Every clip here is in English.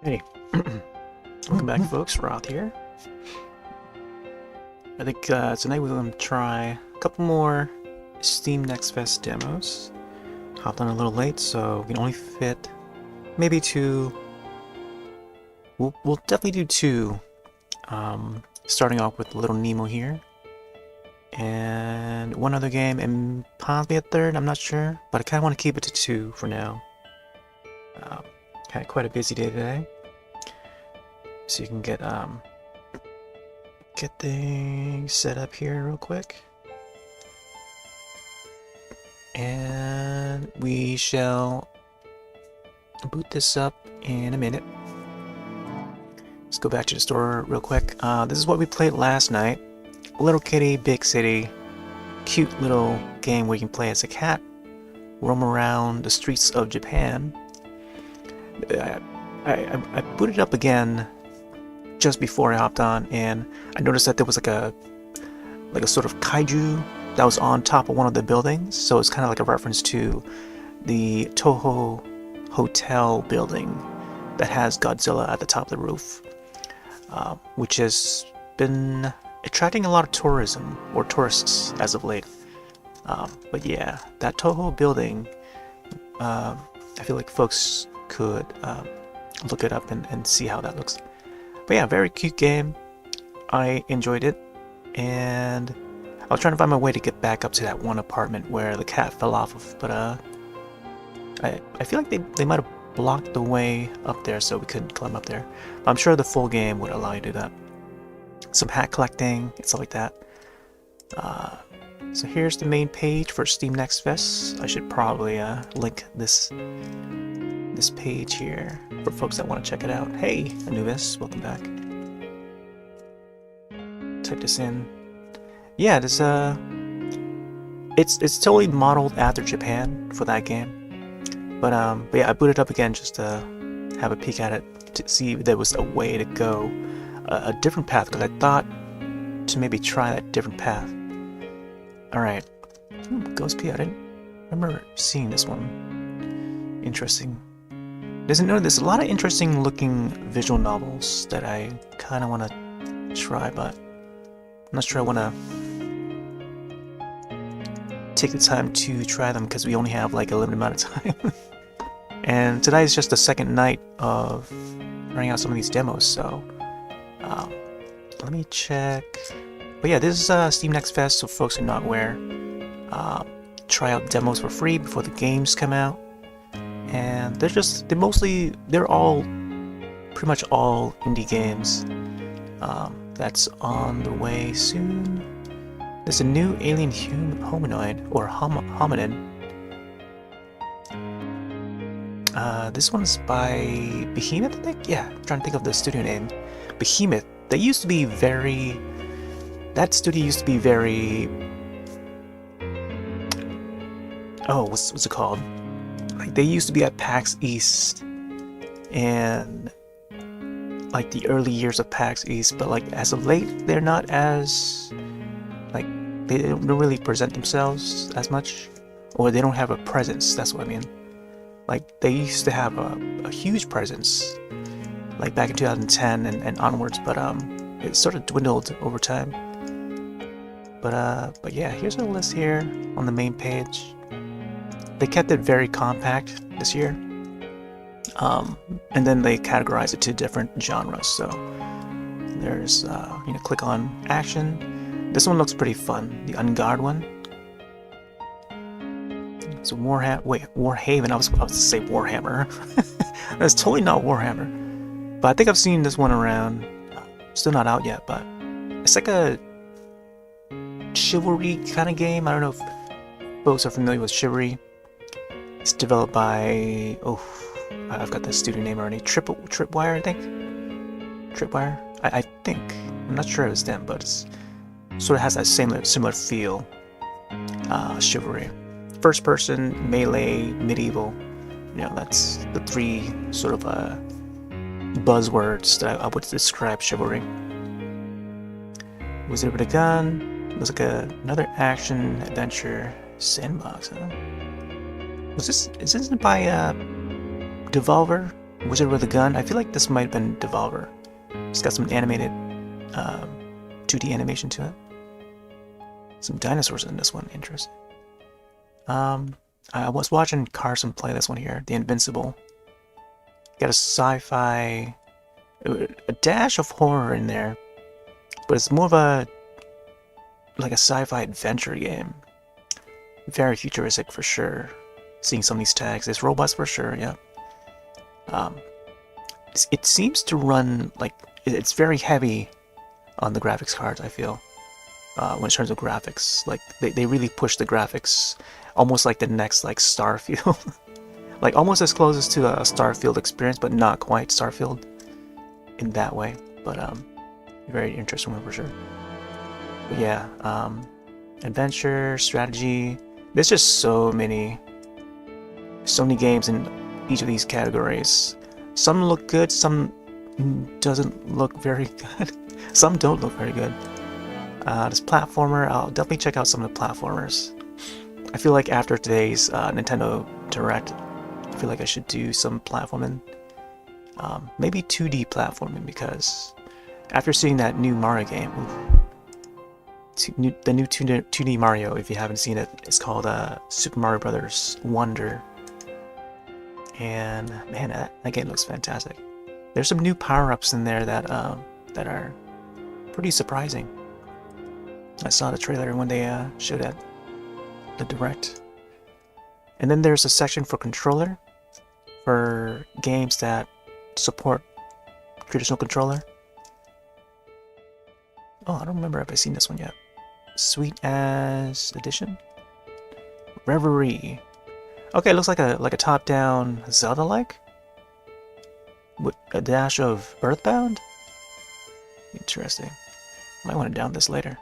Hey, welcome back, folks. Roth here. I think tonight we're going to try a couple more Steam Next Fest demos. Hopped on a little late, so we can only fit maybe two. We'll definitely do two. Starting off with Little Nemo here, and one other game, and possibly a third. I'm not sure, but I kind of want to keep it to two for now. Had quite a busy day today, so you can get things set up here real quick, and we shall boot this up in a minute. Let's go back to the store real quick. This is what we played last night. Little Kitty, Big City. Cute little game where you can play as a cat, roam around the streets of Japan. I booted up again just before I hopped on, and I noticed that there was like a sort of kaiju that was on top of one of the buildings. So it's kind of like a reference to the Toho Hotel building that has Godzilla at the top of the roof, which has been attracting a lot of tourism or tourists as of late. But yeah, that Toho building, I feel like folks could look it up and see how that looks. But yeah, very cute game. I enjoyed it, and I was trying to find my way to get back up to that one apartment where the cat fell off of, but I feel like they might have blocked the way up there so we couldn't climb up there. I'm sure the full game would allow you to do that. Some hat collecting and stuff like that. So here's the main page for Steam Next Fest. I should probably link this page here for folks that want to check it out. Hey, Anubis, welcome back. Type this in. Yeah, this it's totally modeled after Japan for that game. But yeah, I booted up again just to have a peek at it to see if there was a way to go a different path, because I thought to maybe try that different path. All right, Ghost P. I didn't remember seeing this one. Interesting. There's a lot of interesting looking visual novels that I kind of want to try, but I'm not sure I want to take the time to try them because we only have like a limited amount of time. And today is just the second night of trying out some of these demos, so let me check. But yeah, this is Steam Next Fest, so folks are not aware. Try out demos for free before the games come out. And they're all pretty much all indie games. That's on the way soon. There's a new alien hominoid or hominid. This one's by Behemoth, I think. Yeah, I'm trying to think of the studio name. Behemoth. That studio used to be very. Oh, what's it called? Like, they used to be at PAX East, and like the early years of PAX East, but like as of late, they're not as like they don't really present themselves as much, or they don't have a presence. That's what I mean. Like, they used to have a huge presence, like back in 2010 and onwards, but it sort of dwindled over time. But yeah, here's a list here on the main page. They kept it very compact this year, and then they categorized it to different genres. So there's, click on action. This one looks pretty fun, the Unguard one. It's Warhaven. I was about to say Warhammer. That's totally not Warhammer. But I think I've seen this one around. Still not out yet, but it's like a chivalry kind of game. I don't know if folks are familiar with chivalry. It's developed by, I've got the studio name already. Tripwire, I think. Tripwire, I think. I'm not sure it was them, but it's sort of has that similar feel. Chivalry, first person, melee, medieval. That's the three sort of buzzwords that I would describe chivalry. Wizard with a gun. Looks like another action adventure sandbox, huh? Is this by Devolver? Wizard with a Gun. I feel like this might have been Devolver. It's got some animated 2D animation to it. Some dinosaurs in this one. Interesting. I was watching Carson play this one here, The Invincible. Got a sci-fi, a dash of horror in there, but it's more of a like a sci-fi adventure game. Very futuristic for sure. Seeing some of these tags, there's robots for sure. Yeah. It seems to run like it's very heavy on the graphics cards. I feel when in terms of graphics, like they really push the graphics almost like the next like Starfield. Like almost as close as to a Starfield experience, but not quite Starfield in that way. But very interesting one for sure. But yeah, adventure, strategy. There's just so many games in each of these categories. Some look good, some doesn't look very good. Some don't look very good. This platformer, I'll definitely check out some of the platformers. I feel like after today's Nintendo Direct, I feel like I should do some platforming. Maybe 2D platforming, because after seeing that new Mario game, the new 2D Mario, if you haven't seen it, it's called Super Mario Brothers Wonder. And man, that game looks fantastic. There's some new power-ups in there that are pretty surprising. I saw the trailer when they showed at the Direct. And then there's a section for controller, for games that support traditional controller. Oh, I don't remember if I've seen this one yet. Sweet as Edition? Reverie. Okay, it looks like a top-down Zelda-like, with a dash of Earthbound. Interesting. Might want to down this later.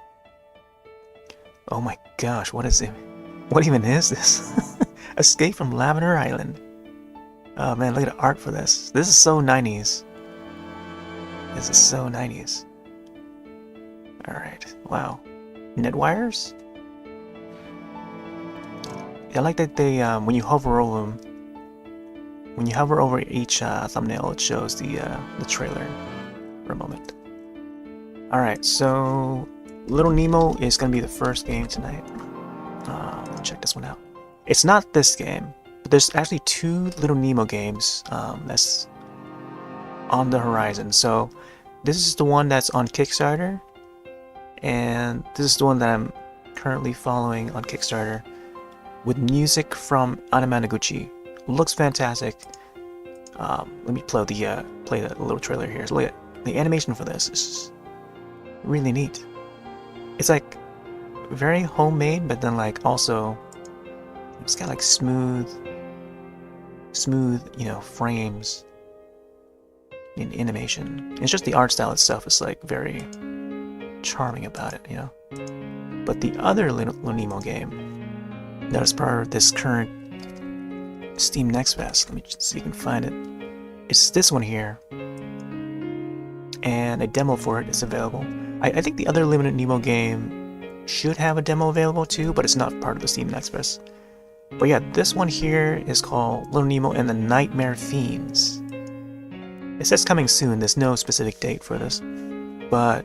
Oh my gosh, what is it? What even is this? Escape from Lavender Island. Oh man, look at the art for this. This is so 90s. This is so 90s. Alright, wow. Net wires? I like that they, when you hover over them, when you hover over each thumbnail, it shows the trailer for a moment. Alright, so Little Nemo is going to be the first game tonight. Let me check this one out. It's not this game, but there's actually 2 Little Nemo games that's on the horizon. So this is the one that's on Kickstarter, and this is the one that I'm currently following on Kickstarter, with music from Anamanaguchi. Looks fantastic. Let me play the little trailer here. So look at the animation for this. Is really neat. It's like very homemade, but then like also it's got like smooth, you know, frames in animation. It's just the art style itself is like very charming about it, you know. But the other Little Nemo game that is part of this current Steam Next Fest, let me just see if you can find it. It's this one here, and a demo for it is available. I think the other Limited Nemo game should have a demo available too, but it's not part of the Steam Next Fest. But yeah, this one here is called Little Nemo and the Nightmare Fiends. It says coming soon. There's no specific date for this, but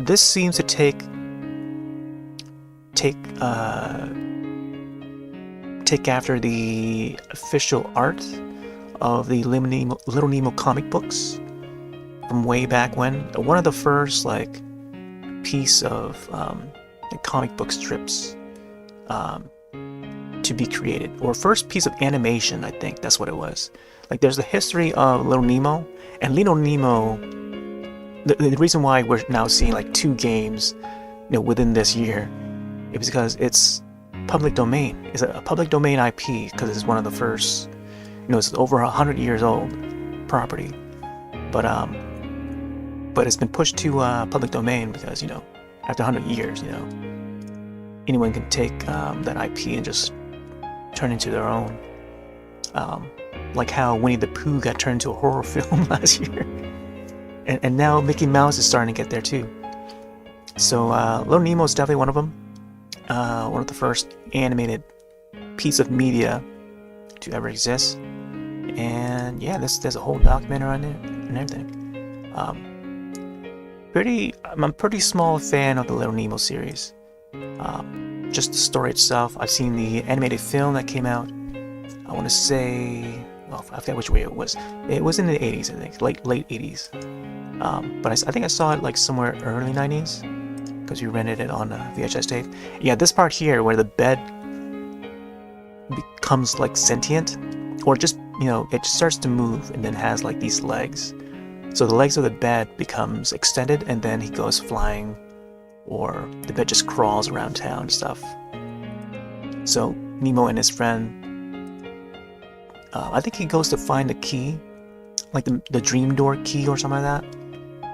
this seems to take after the official art of the Little Nemo comic books from way back when. One of the first like piece of like comic book strips to be created, or first piece of animation. I think that's what it was. Like there's the history of Little Nemo, and Little Nemo. The reason why we're now seeing like 2 games, you know, within this year, is because it's public domain. It's a public domain IP, because it's one of the first, you know, it's over 100 years old property, but it's been pushed to public domain because, you know, after 100 years, you know, anyone can take that IP and just turn into their own, like how Winnie the Pooh got turned into a horror film last year, and now Mickey Mouse is starting to get there too. So Little Nemo is definitely one of them. One of the first animated piece of media to ever exist. And yeah, there's a whole documentary on it and everything. I'm a pretty small fan of the Little Nemo series. Just the story itself. I've seen the animated film that came out. I want to say, well, I forget which way it was. It was in the 80s, I think, late 80s. But I think I saw it like somewhere early 90s because we rented it on VHS tape. Yeah, this part here where the bed becomes like sentient, or just, it starts to move and then has like these legs. So the legs of the bed becomes extended and then he goes flying, or the bed just crawls around town and stuff. So Nemo and his friend, I think he goes to find the key, like the dream door key or something like that.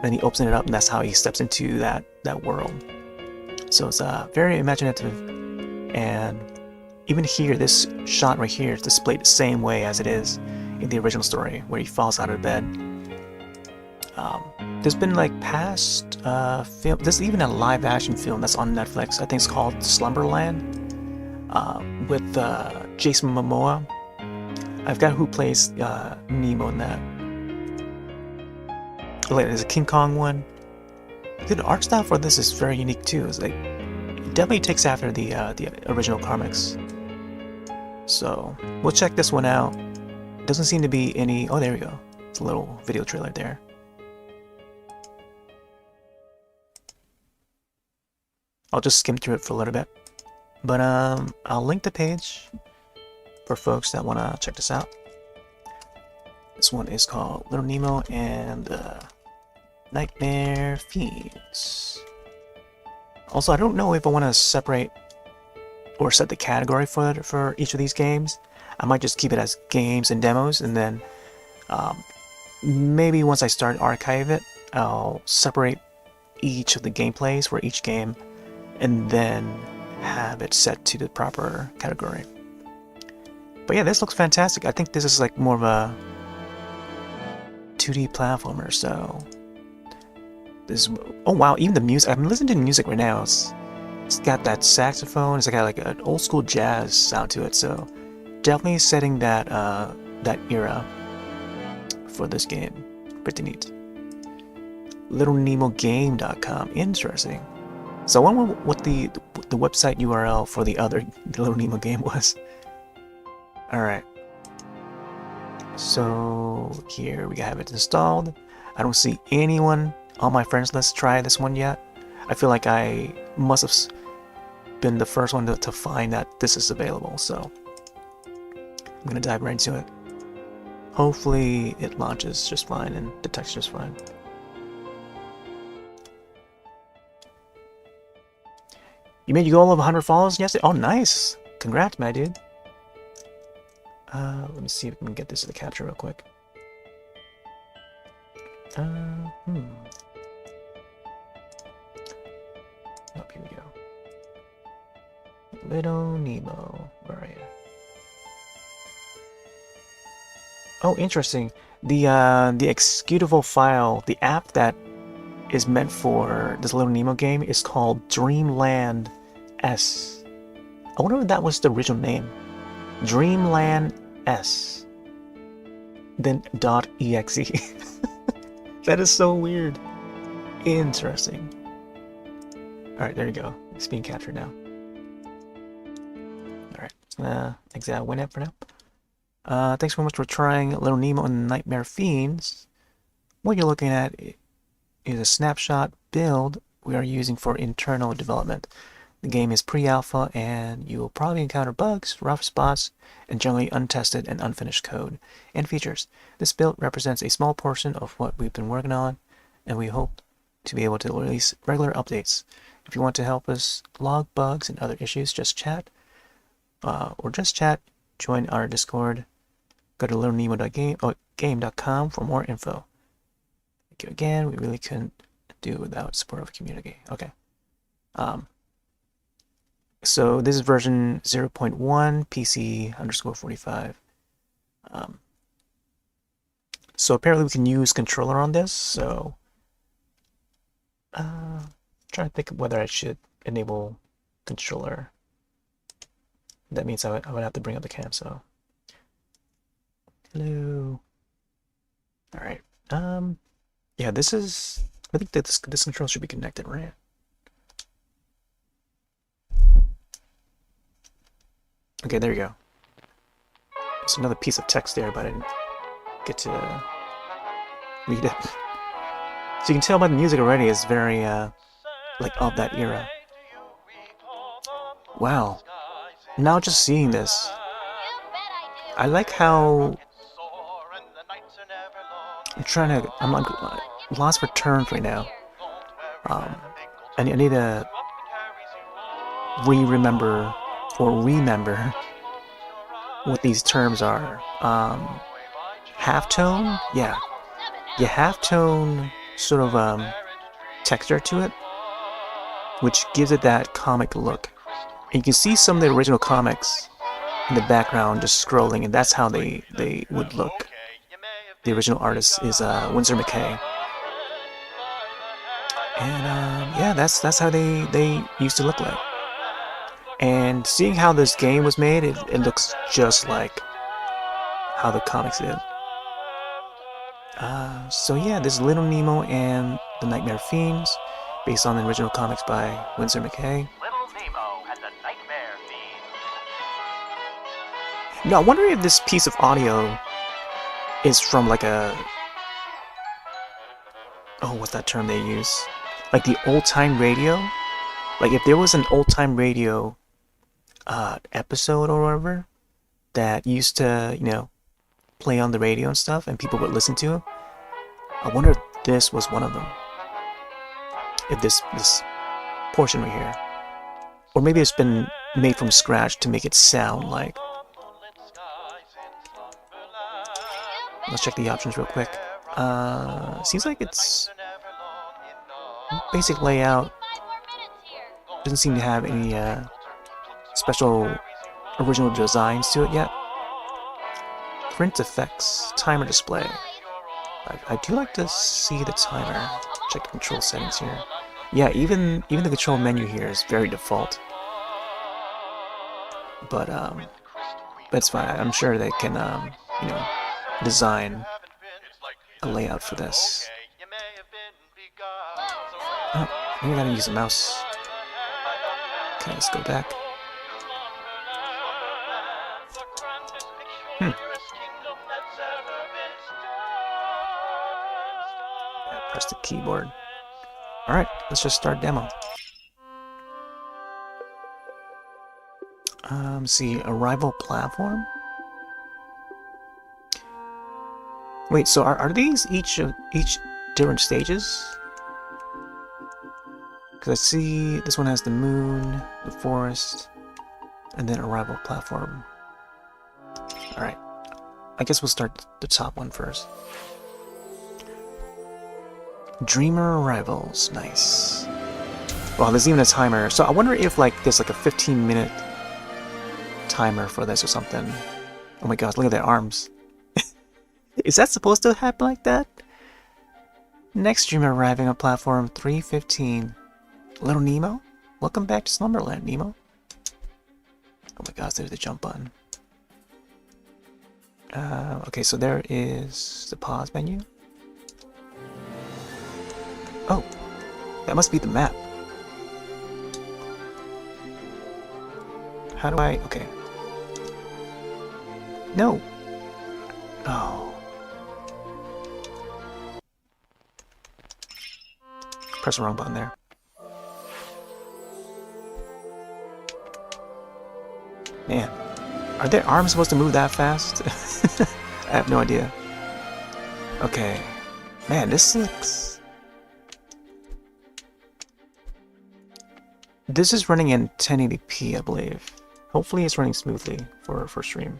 Then he opens it up and that's how he steps into that world. So it's very imaginative, and even here, this shot right here is displayed the same way as it is in the original story, where he falls out of bed. There's been like past film. There's even a live-action film that's on Netflix. I think it's called Slumberland, with Jason Momoa. I forgot who plays Nemo in that. Like, there's a King Kong one. The art style for this is very unique too. It's like it definitely takes after the original comics. So we'll check this one out. Doesn't seem to be any. Oh, there we go. It's a little video trailer there. I'll just skim through it for a little bit, but I'll link the page for folks that want to check this out. This one is called Little Nemo and the Nightmare Fiends. Also, I don't know if I want to separate or set the category for each of these games. I might just keep it as games and demos, and then maybe once I start archive it, I'll separate each of the gameplays for each game and then have it set to the proper category. But yeah, this looks fantastic. I think this is like more of a 2D platformer, so this. Oh wow, even the music. I'm listening to the music right now. It's got that saxophone. It's got like an old school jazz sound to it. So definitely setting that that era for this game. Pretty neat. LittleNemoGame.com. Interesting. So I wonder what the website URL for the other Little Nemo game was. All right. So here we have it installed. I don't see anyone on my friends list try this one yet. I feel like I must have been the first one to find that this is available, so I'm gonna dive right into it. Hopefully it launches just fine and detects just fine. You made your goal of 100 follows yesterday? Oh, nice! Congrats, my dude. Let me see if we can get this to the capture real quick. Oh, here we go. Little Nemo, where are you? Oh, interesting. The executable file, the app that is meant for this Little Nemo game is called Dreamland S. I wonder if that was the original name. Dreamland S. Then .exe. That is so weird. Interesting. Alright, there you go. It's being captured now. Alright, exit out WinApp for now. Thanks very much for trying Little Nemo and the Nightmare Fiends. What you're looking at is a snapshot build we are using for internal development. The game is pre-alpha and you will probably encounter bugs, rough spots, and generally untested and unfinished code and features. This build represents a small portion of what we've been working on, and we hope to be able to release regular updates. If you want to help us log bugs and other issues, just chat, join our Discord. Go to littlenemo.game.com for more info. Thank you again. We really couldn't do without support of community. Okay. So this is version 0.1 PC_45. So apparently we can use controller on this. So trying to think of whether I should enable controller. That means I would have to bring up the cam. So Hello. All right. Yeah, this is. I think that this control should be connected, right? Okay, there you go. There's another piece of text there, but I didn't get to read it. So you can tell by the music already, it's very like of that era. Wow. Now just seeing this, I like how I'm like lost for terms right now. I need to remember what these terms are. Halftone, yeah, halftone sort of texture to it, which gives it that comic look. And you can see some of the original comics in the background just scrolling, and that's how they would look. The original artist is Winsor McCay, and yeah, that's how they used to look like. And seeing how this game was made, it looks just like how the comics did. So yeah, this is Little Nemo and the Nightmare Fiends, based on the original comics by Winsor McCay. Little Nemo and the Nightmare Fiends. Now, I wonder if this piece of audio is from like a... Oh, what's that term they use? Like the old-time radio? Like if there was an old-time radio episode or whatever that used to, play on the radio and stuff, and people would listen to it. I wonder if this was one of them. If this portion right here, or maybe it's been made from scratch to make it sound like. Let's check the options real quick. Seems like it's basic layout. Doesn't seem to have any special original designs to it yet. Print effects, timer display. I do like to see the timer. Check the control settings here. Yeah, even the control menu here is very default. But that's fine. I'm sure they can design a layout for this. Oh, maybe I gotta use the mouse. Okay, let's go back. Press the keyboard. Alright, let's just start demo. See, arrival platform? Wait, so are these each different stages? Because I see this one has the moon, the forest, and then arrival platform. Alright, I guess we'll start the top one first. Dreamer arrivals, nice. Well, there's even a timer, so I wonder if there's like a 15-minute timer for this or something. Oh my gosh, look at their arms. Is that supposed to happen like that? Next dreamer arriving on platform 315. Little Nemo? Welcome back to Slumberland, Nemo. Oh my gosh, there's the jump button. Okay, so there is the pause menu. Oh, that must be the map. How do I... Okay. No. Oh. Press the wrong button there. Man, are their arms supposed to move that fast? I have no idea. Okay. Man, this looks... This is running in 1080p, I believe. Hopefully it's running smoothly for stream.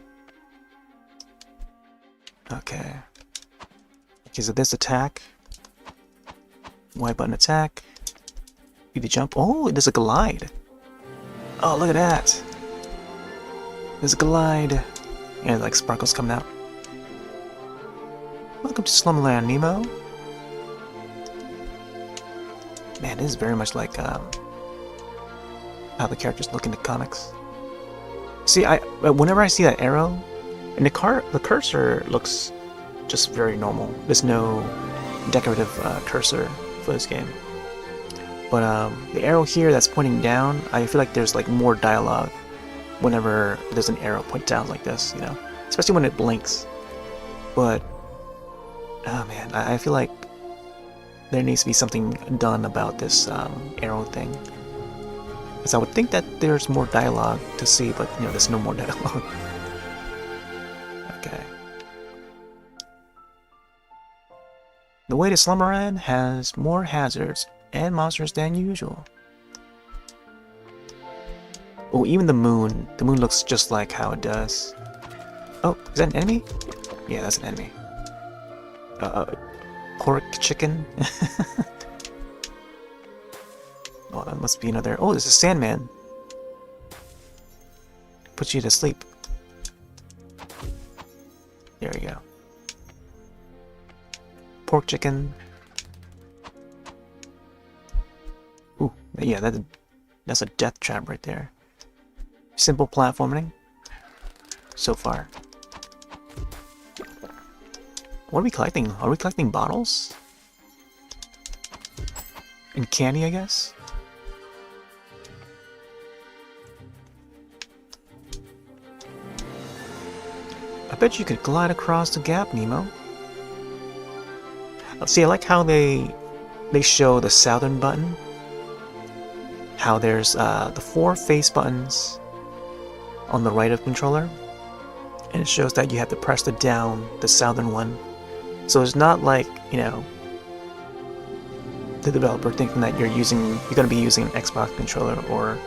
Okay. Okay, so this attack. Y button attack. Either jump. Oh, there's a glide. Oh, look at that. There's a glide. And like sparkles coming out. Welcome to Slumberland, Nemo. Man, this is very much like how the characters look in the comics. See, whenever I see that arrow And the cursor looks just very normal. There's no decorative cursor for this game. But the arrow here that's pointing down, I feel like there's like more dialogue whenever there's an arrow pointed down like this, you know, especially when it blinks. But oh man, I feel like there needs to be something done about this arrow thing. Because I would think that there's more dialogue to see, but you know, there's no more dialogue. Okay. The way to Slumberland has more hazards and monsters than usual. Oh, even the moon. The moon looks just like how it does. Oh, is that an enemy? Yeah, that's an enemy. Pork chicken? Oh, that must be another... Oh, there's a Sandman. Puts you to sleep. There we go. Pork chicken. Ooh, yeah, that's a death trap right there. Simple platforming. So far. What are we collecting? Are we collecting bottles? And candy, I guess? I bet you could glide across the gap, Nemo. See, I like how they show the southern button. How there's the 4 face buttons on the right of the controller. And it shows that you have to press the southern one. So it's not like, you know, the developer thinking that you're gonna be using an Xbox controller or,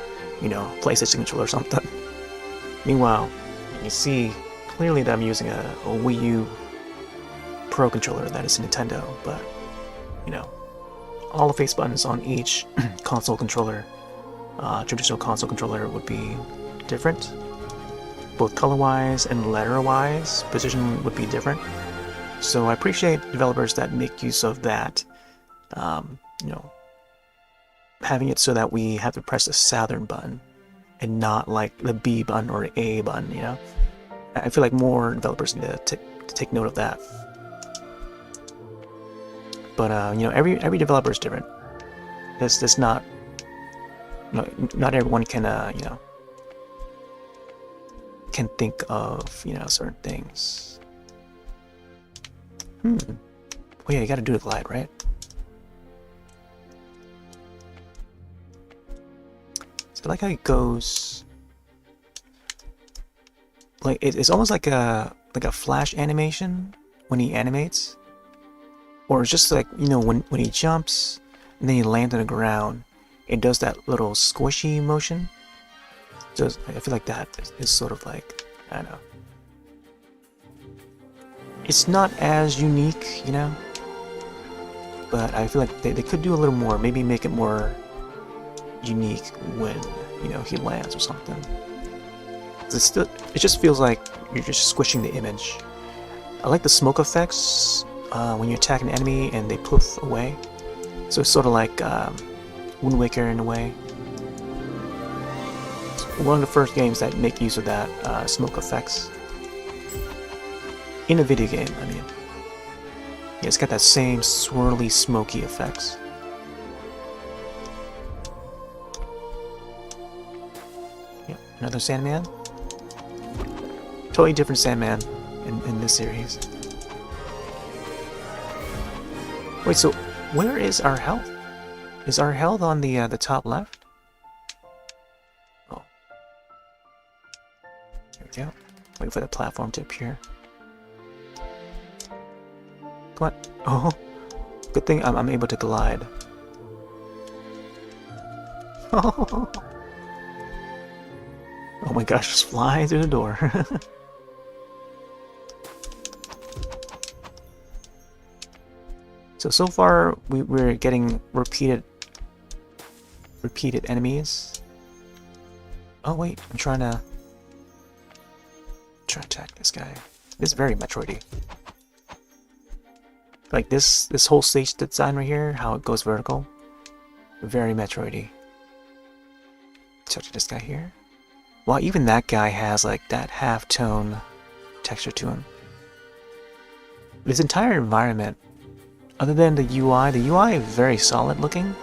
you know, PlayStation controller or something. Meanwhile, you can see clearly that I'm using a Wii U Pro controller that is Nintendo, but, you know, all the face buttons on each console controller, traditional console controller, would be different. Both color-wise and letter-wise, position would be different. So I appreciate developers that make use of that, you know, having it so that we have to press the southern button and not like the B button or the A button, you know? I feel like more developers need to take note of that. But, you know, every developer is different. There's not, not everyone can, you know, can think of, you know, certain things. Oh yeah, you gotta do the glide, right? So I like how it goes. Like it's almost like a flash animation when he animates, or it's just like, you know, when he jumps and then he lands on the ground, it does that little squishy motion. So I feel like that is sort of like, I don't know. It's not as unique, you know, but I feel like they could do a little more. Maybe make it more unique when, you know, he lands or something. It just feels like you're just squishing the image. I like the smoke effects when you attack an enemy and they poof away. So it's sort of like Wind Waker in a way. It's one of the first games that make use of that smoke effects. In a video game, I mean. Yeah, it's got that same swirly, smoky effects. Yeah, another Sandman. Totally different Sandman in this series. Wait, so where is our health? Is our health on the top left? Oh. There we go. Wait for the platform to appear. Come on. Oh, good thing I'm able to glide. Oh my gosh, just fly through the door. So far we're getting repeated enemies. Oh wait, I'm trying to attack this guy. This is very Metroidy. Like this whole stage design right here, how it goes vertical, very Metroidy. Touch this guy here. Well, even that guy has like that half-tone texture to him. This entire environment, other than the UI is very solid looking.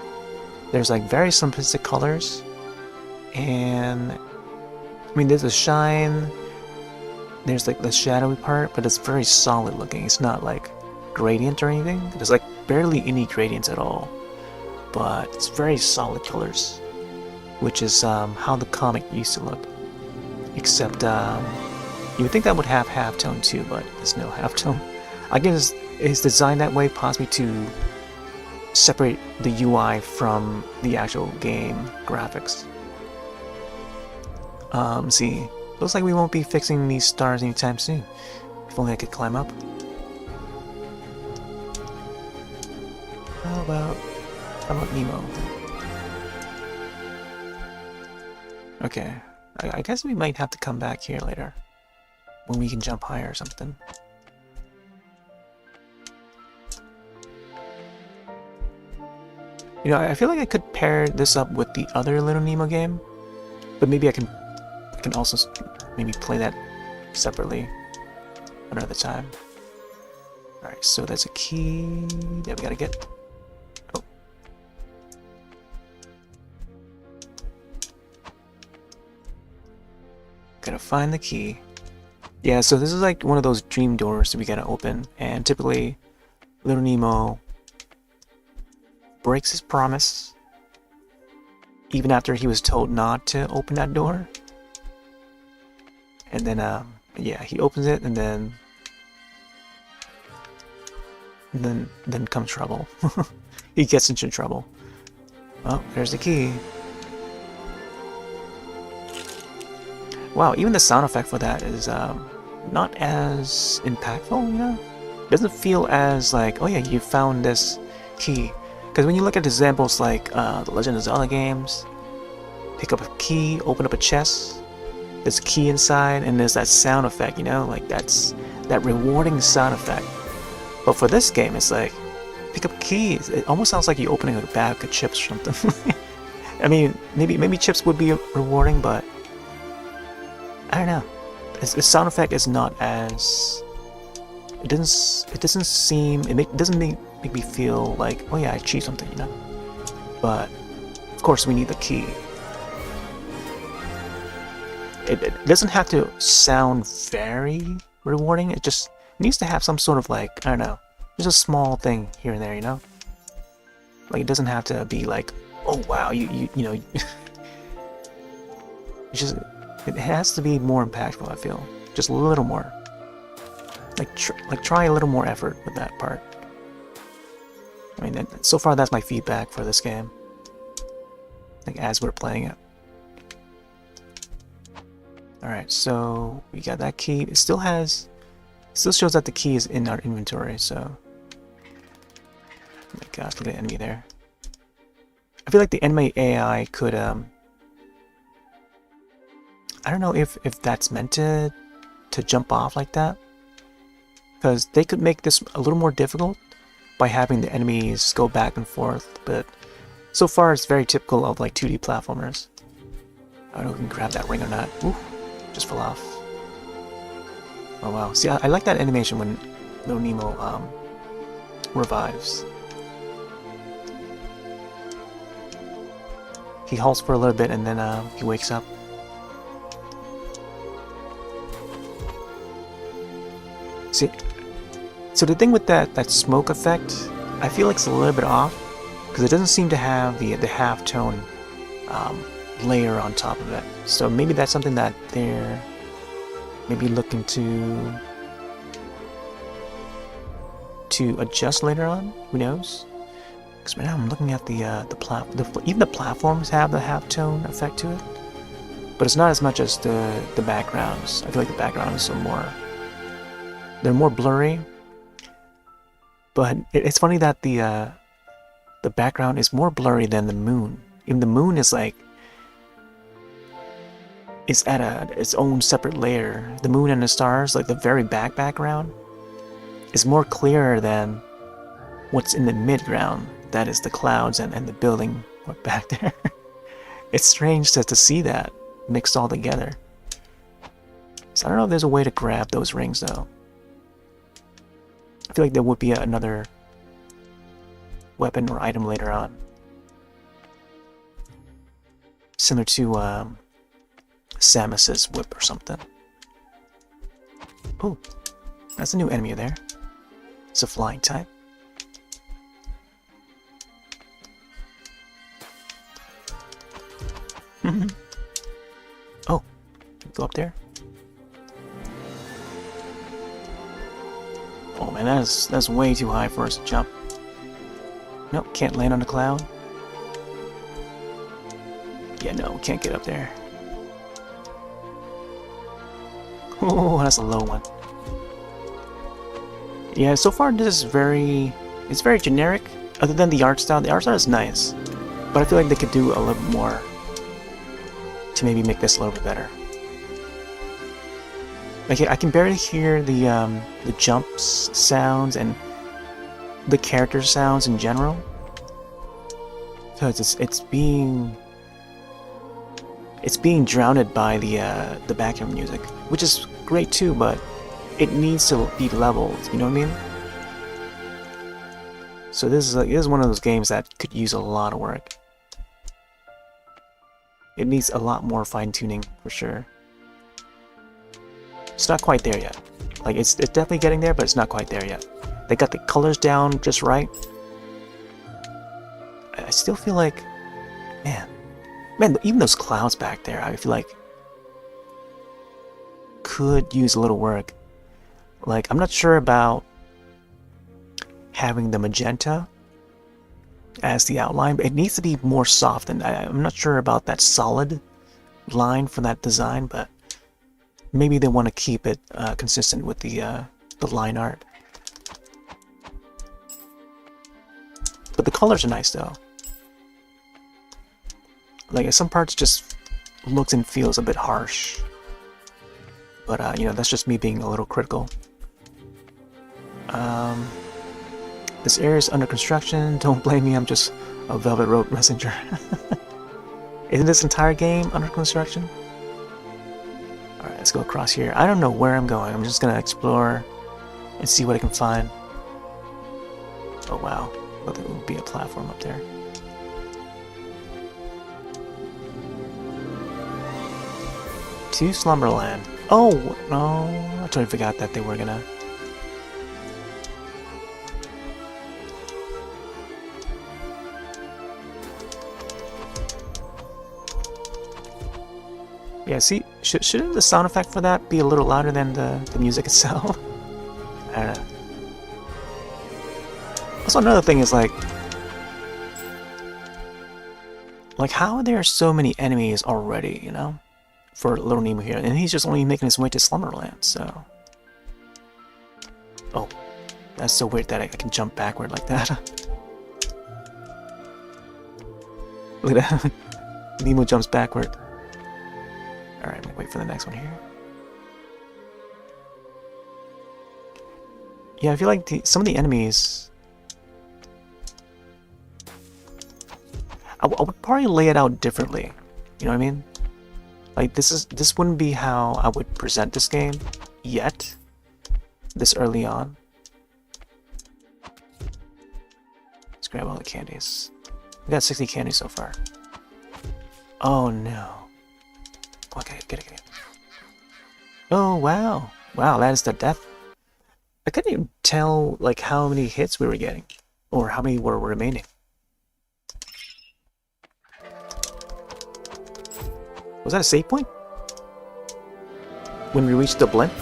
There's like very simplistic colors, and I mean there's a shine, there's like the shadowy part, but it's very solid looking. It's not like gradient or anything. There's like barely any gradients at all, but it's very solid colors, which is how the comic used to look. Except you would think that would have halftone too, but there's no halftone. I guess it's designed that way possibly to separate the UI from the actual game graphics. See, looks like we won't be fixing these stars anytime soon. If only I could climb up. How about Nemo? Okay, I guess we might have to come back here later when we can jump higher or something. You know, I feel like I could pair this up with the other Little Nemo game, but maybe I can also maybe play that separately another time. Alright, so that's a key that we gotta get. Oh. Gotta find the key. Yeah, so this is like one of those dream doors that we gotta open, and typically Little Nemo breaks his promise even after he was told not to open that door. And then yeah, he opens it, and then comes trouble. He gets into trouble. Oh, there's the key. Wow, even the sound effect for that is not as impactful, you know? It doesn't feel as like, oh yeah, you found this key. Because when you look at examples like the Legend of Zelda games, pick up a key, open up a chest, there's a key inside, and there's that sound effect, you know? Like that's that rewarding sound effect. But for this game, it's like, pick up keys. It almost sounds like you're opening a bag of chips or something. I mean, maybe chips would be rewarding, but I don't know. The sound effect is not as... It doesn't seem... It doesn't make me feel like, oh yeah, I achieved something, you know? But, of course, we need the key. It doesn't have to sound very rewarding. It just needs to have some sort of like, I don't know, just a small thing here and there, you know? Like, it doesn't have to be like, oh wow, you know... It's just... It has to be more impactful, I feel. Just a little more. Like try a little more effort with that part. I mean, so far that's my feedback for this game. Like, as we're playing it. Alright, so we got that key. It still shows that the key is in our inventory, so... Oh my gosh, look at the enemy there. I feel like the enemy AI could, I don't know if that's meant to jump off like that. Because they could make this a little more difficult by having the enemies go back and forth, but so far it's very typical of like 2D platformers. I don't know if we can grab that ring or not. Ooh, just fell off. Oh wow. See, I like that animation when Little Nemo revives. He halts for a little bit and then he wakes up. See, so the thing with that smoke effect, I feel like it's a little bit off because it doesn't seem to have the halftone layer on top of it. So maybe that's something that they're maybe looking to adjust later on. Who knows? Because right now I'm looking at even the platforms have the halftone effect to it, but it's not as much as the backgrounds. I feel like the backgrounds are they're more blurry. But it's funny that the background is more blurry than the moon. Even the moon is like, it's at its own separate layer. The moon and the stars, like the very background, is more clearer than what's in the midground. That is the clouds and the building back there. It's strange to see that mixed all together. So I don't know if there's a way to grab those rings, though. I feel like there would be another weapon or item later on. Similar to Samus's whip or something. Oh, that's a new enemy there. It's a flying type. Oh, go up there. Oh man, that's way too high for us to jump. Nope, can't land on the cloud. Yeah, no, we can't get up there. Oh, that's a low one. Yeah, so far this is it's very generic. Other than the art style is nice. But I feel like they could do a little more to maybe make this a little bit better. Like I can barely hear the jumps sounds and the character sounds in general, because it's being drowned by the background music, which is great too, but it needs to be leveled. You know what I mean? So this is one of those games that could use a lot of work. It needs a lot more fine-tuning for sure. It's not quite there yet. Like it's definitely getting there, but it's not quite there yet. They got the colors down just right. I still feel like, man, even those clouds back there, I feel like could use a little work. Like I'm not sure about having the magenta as the outline, but it needs to be more soft, and I'm not sure about that solid line for that design, but maybe they want to keep it consistent with the line art. But the colors are nice though. Like some parts just looks and feels a bit harsh, but you know, that's just me being a little critical. This area is under construction. Don't blame me, I'm just a Velvet Road messenger. Isn't this entire game under construction? Alright, let's go across here. I don't know where I'm going. I'm just gonna explore and see what I can find. Oh wow, well, there will be a platform up there. To Slumberland. Oh no, I totally forgot that they were gonna. Yeah, see, shouldn't the sound effect for that be a little louder than the music itself? I don't know. Also, another thing is like how are there so many enemies already, you know, for little Nemo here, and he's just only making his way to Slumberland, so. Oh, that's so weird that I can jump backward like that. Look at that. Nemo jumps backward. Alright, I'm gonna wait for the next one here. Yeah, I feel like some of the enemies, I would probably lay it out differently. You know what I mean? Like this wouldn't be how I would present this game yet, this early on. Let's grab all the candies. We got 60 candies so far. Oh no. Okay, get it. Oh wow. Wow, that is the death. I couldn't even tell like how many hits we were getting, or how many were remaining. Was that a save point? When we reached the blimp?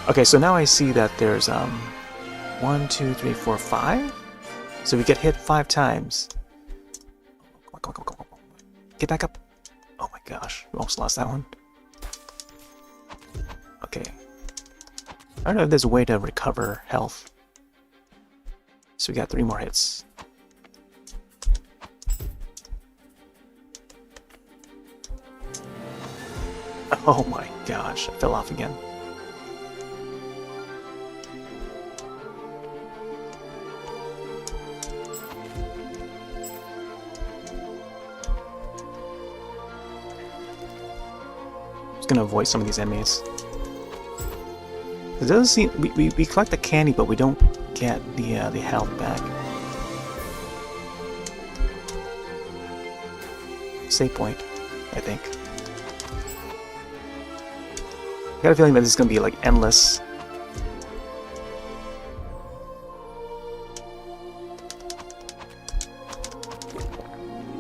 Okay, so now I see that there's 1, 2, 3, 4, 5. So we get hit 5 times. Come on. Get back up. Oh my gosh, we almost lost that one. Okay. I don't know if there's a way to recover health. So we got 3 more hits. Oh my gosh, I fell off again. I'm just gonna avoid some of these enemies. It doesn't seem we collect the candy, but we don't get the health back. Save point, I think. I got a feeling that this is gonna be like endless.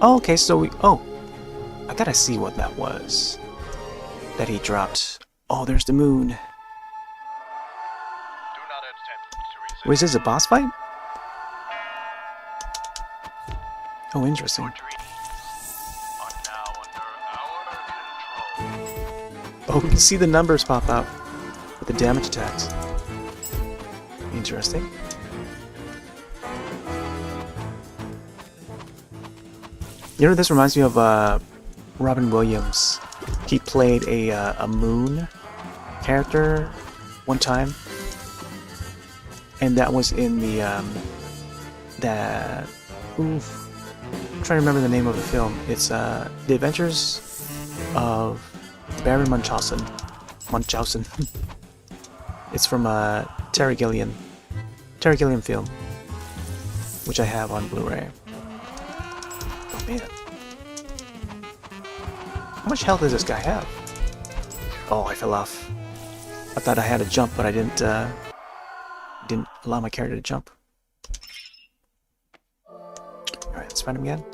Oh, okay, so I gotta see what that was that he dropped. Oh, there's the moon. Do not attempt to resist. Wait, is this a boss fight? Oh, interesting. Your dreams are now under our control. Oh, we can see the numbers pop out with the damage attacks. Interesting. You know, this reminds me of Robin Williams. He played a moon character one time, and that was in the I'm trying to remember the name of the film. It's The Adventures of Baron Munchausen. It's from Terry Gilliam film, which I have on Blu-ray. Oh man, how much health does this guy have? Oh, I fell off. I thought I had a jump, but I didn't allow my character to jump. Alright, let's find him again.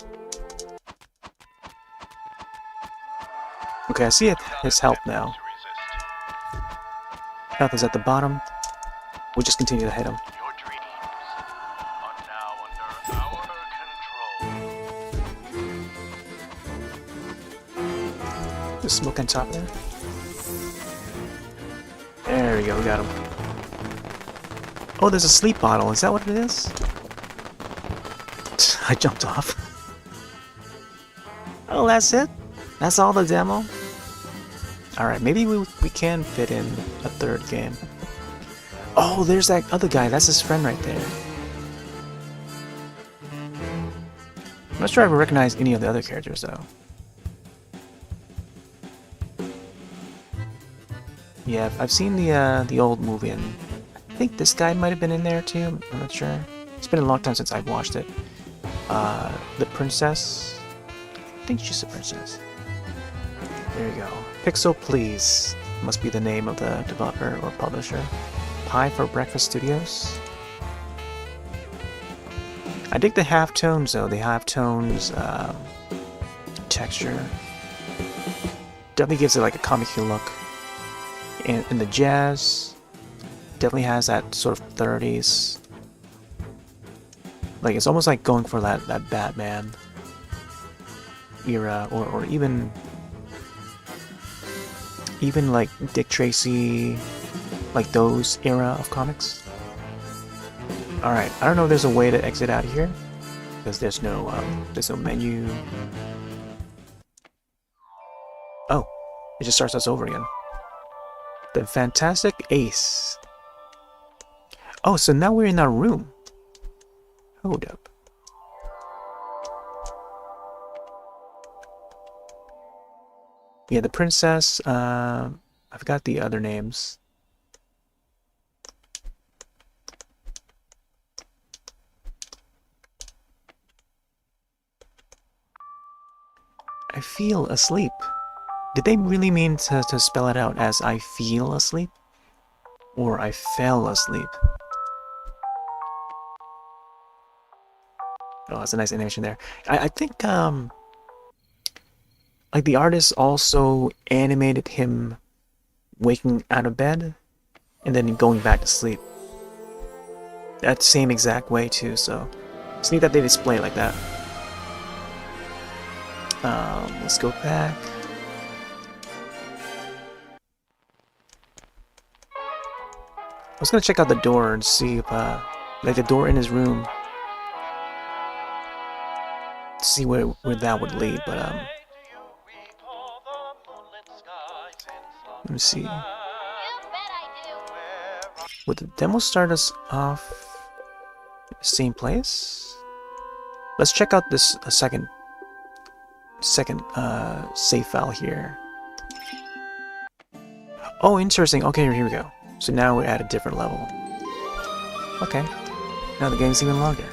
Okay, I see his health now. Health is at the bottom. We'll just continue to hit him. Your dreams are now under our control. There's smoke on top there. There we go, we got him. Oh, there's a sleep bottle. Is that what it is? I jumped off. Oh, that's it? That's all the demo? Alright, maybe we can fit in a third game. Oh, there's that other guy. That's his friend right there. I'm not sure I recognize any of the other characters, though. Yeah, I've seen the old movie, and I think this guy might have been in there too. I'm not sure. It's been a long time since I've watched it. The princess. I think she's a princess. There you go. Pixel Please must be the name of the developer or publisher. Pie for Breakfast Studios. I dig the halftones though. The halftones texture definitely gives it like a comic look. And the jazz definitely has that sort of 30s. Like it's almost like going for that Batman era, or even like Dick Tracy, like those era of comics. Alright, I don't know if there's a way to exit out of here, because there's no menu. Oh, it just starts us over again. The Fantastic Ace. Oh, so now we're in our room. Hold up. Yeah, the princess, I forgot the other names. I feel asleep. Did they really mean to spell it out as I feel asleep? Or I fell asleep? Oh, that's a nice animation there. I think, like the artist also animated him waking out of bed and then going back to sleep. That same exact way too, so it's neat that they display it like that. Let's go back. I was gonna check out the door and see if, like the door in his room, see where that would lead, but let me see. Would the demo start us off in the same place? Let's check out this second save file here. Oh, interesting. Okay, here we go. So now we're at a different level. Okay. Now the game's even longer.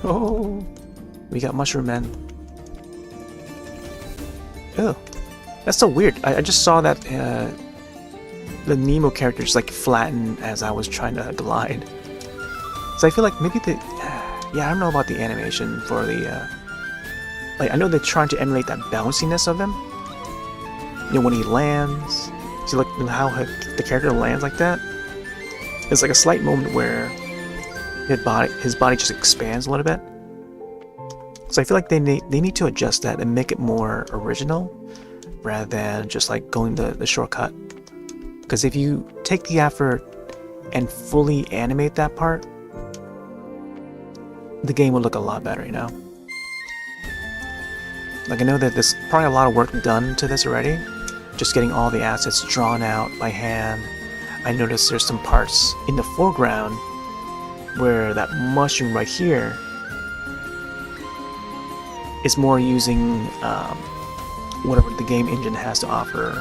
Oh, we got Mushroom Men. Oh, that's so weird. I just saw that the Nemo character just like flattened as I was trying to glide. So I feel like maybe the yeah, I don't know about the animation for the like I know they're trying to emulate that bounciness of him. You know, when he lands, see like how the character lands like that. There's like a slight moment where his body just expands a little bit. So I feel like they need to adjust that and make it more original rather than just like going the shortcut. Because if you take the effort and fully animate that part, the game would look a lot better, you know? Like I know that there's probably a lot of work done to this already, just getting all the assets drawn out by hand. I noticed there's some parts in the foreground where that mushroom right here is more using whatever the game engine has to offer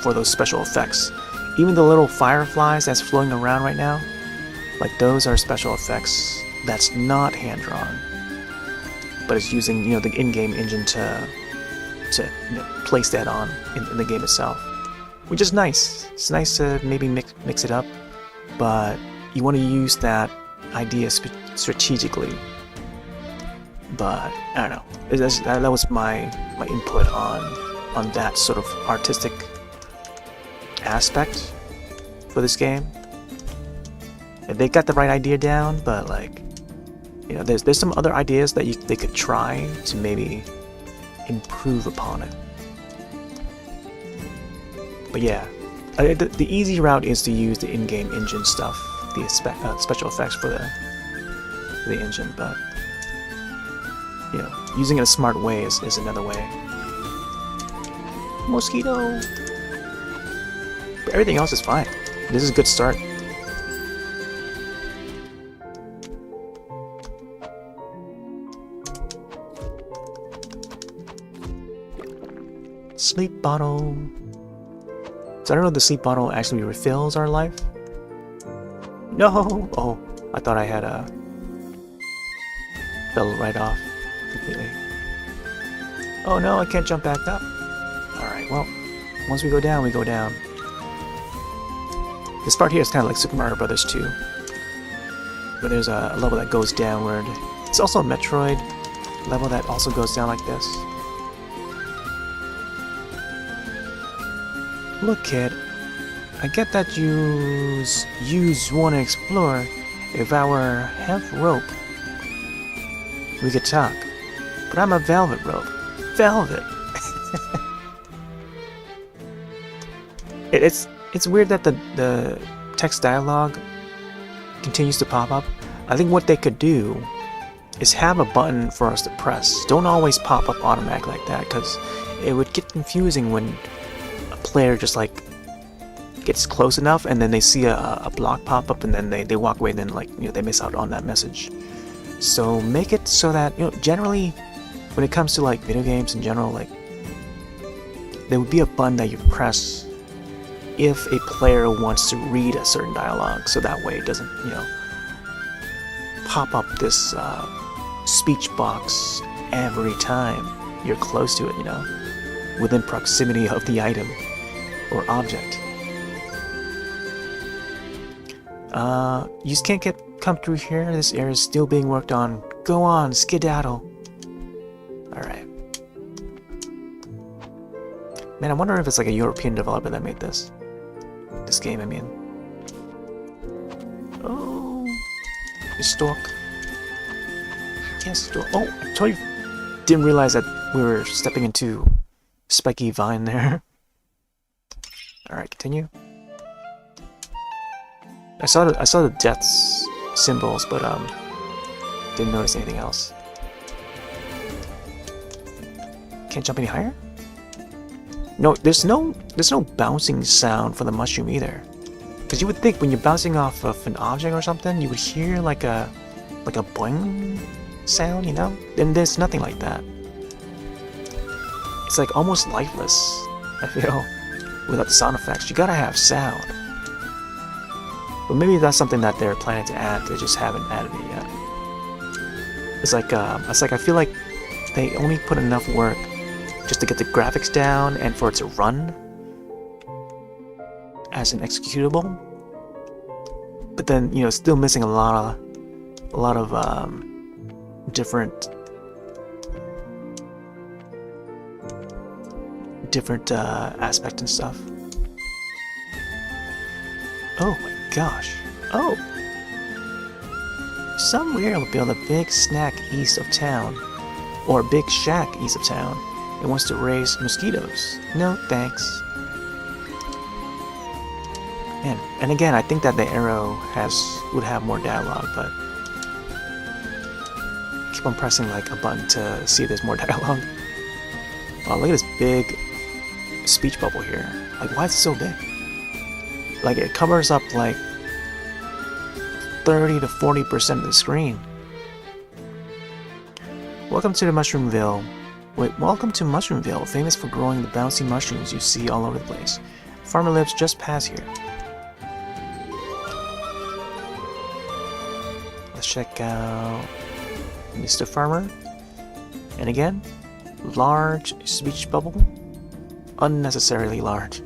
for those special effects. Even the little fireflies that's floating around right now, like those are special effects that's not hand-drawn, but it's using, you know, the in-game engine to you know, place that on in the game itself, which is nice. It's nice to maybe mix it up, but you want to use that idea strategically. But I don't know. That was my input on that sort of artistic aspect for this game. They got the right idea down, but like, you know, there's some other ideas that they could try to maybe improve upon it. But yeah, the easy route is to use the in-game engine stuff, the special effects for the engine, but you know, using it a smart way is another way. Mosquito! But everything else is fine. This is a good start. Sleep bottle. So I don't know if the sleep bottle actually refills our life. No! Oh, I thought I had fell right off completely. Oh no, I can't jump back up. Alright, well, once we go down, we go down. This part here is kind of like Super Mario Brothers 2, where there's a level that goes downward. It's also a Metroid level that also goes down like this. Look, kid, I get that you want to explore. If I were half rope, we could talk. But I'm a velvet rope. Velvet! It's weird that the text dialogue continues to pop up. I think what they could do is have a button for us to press. Don't always pop up automatically like that, because it would get confusing when a player just like gets close enough and then they see a block pop up and then they walk away and then, like, you know, they miss out on that message. So make it so that, you know, generally when it comes to like video games in general, like there would be a button that you press if a player wants to read a certain dialogue, so that way it doesn't, you know, pop up this speech box every time you're close to it, you know, within proximity of the item or object. You just can't come through here. This area is still being worked on. Go on, skedaddle. Alright. Man, I wonder if it's like a European developer that made this. This game, I mean. Oh, you stork. Yes, stork. Oh, I totally didn't realize that we were stepping into spiky vine there. Alright, continue. I saw the death symbols, but didn't notice anything else. Can't jump any higher? No, there's no bouncing sound for the mushroom either. Because you would think when you're bouncing off of an object or something, you would hear like a boing sound, you know? And there's nothing like that. it's like almost lifeless, I feel, without the sound effects. You gotta have sound. But maybe that's something that they're planning to add, they just haven't added it yet. It's like I feel like they only put enough work just to get the graphics down and for it to run as an executable. But then, you know, still missing a lot of different aspect and stuff. Oh my gosh. Oh! Somewhere will build a big snack east of town, or a big shack east of town, and wants to raise mosquitoes. No thanks. Man, and again, I think that the arrow would have more dialogue, but I keep on pressing like a button to see if there's more dialogue. Oh, look at this big speech bubble here. Like, why is it so big? Like, it covers up like 30 to 40% of the screen. Welcome to Mushroomville, famous for growing the bouncy mushrooms you see all over the place. Farmer lives just past here. Let's check out Mr. Farmer. And again, large speech bubble. Unnecessarily large.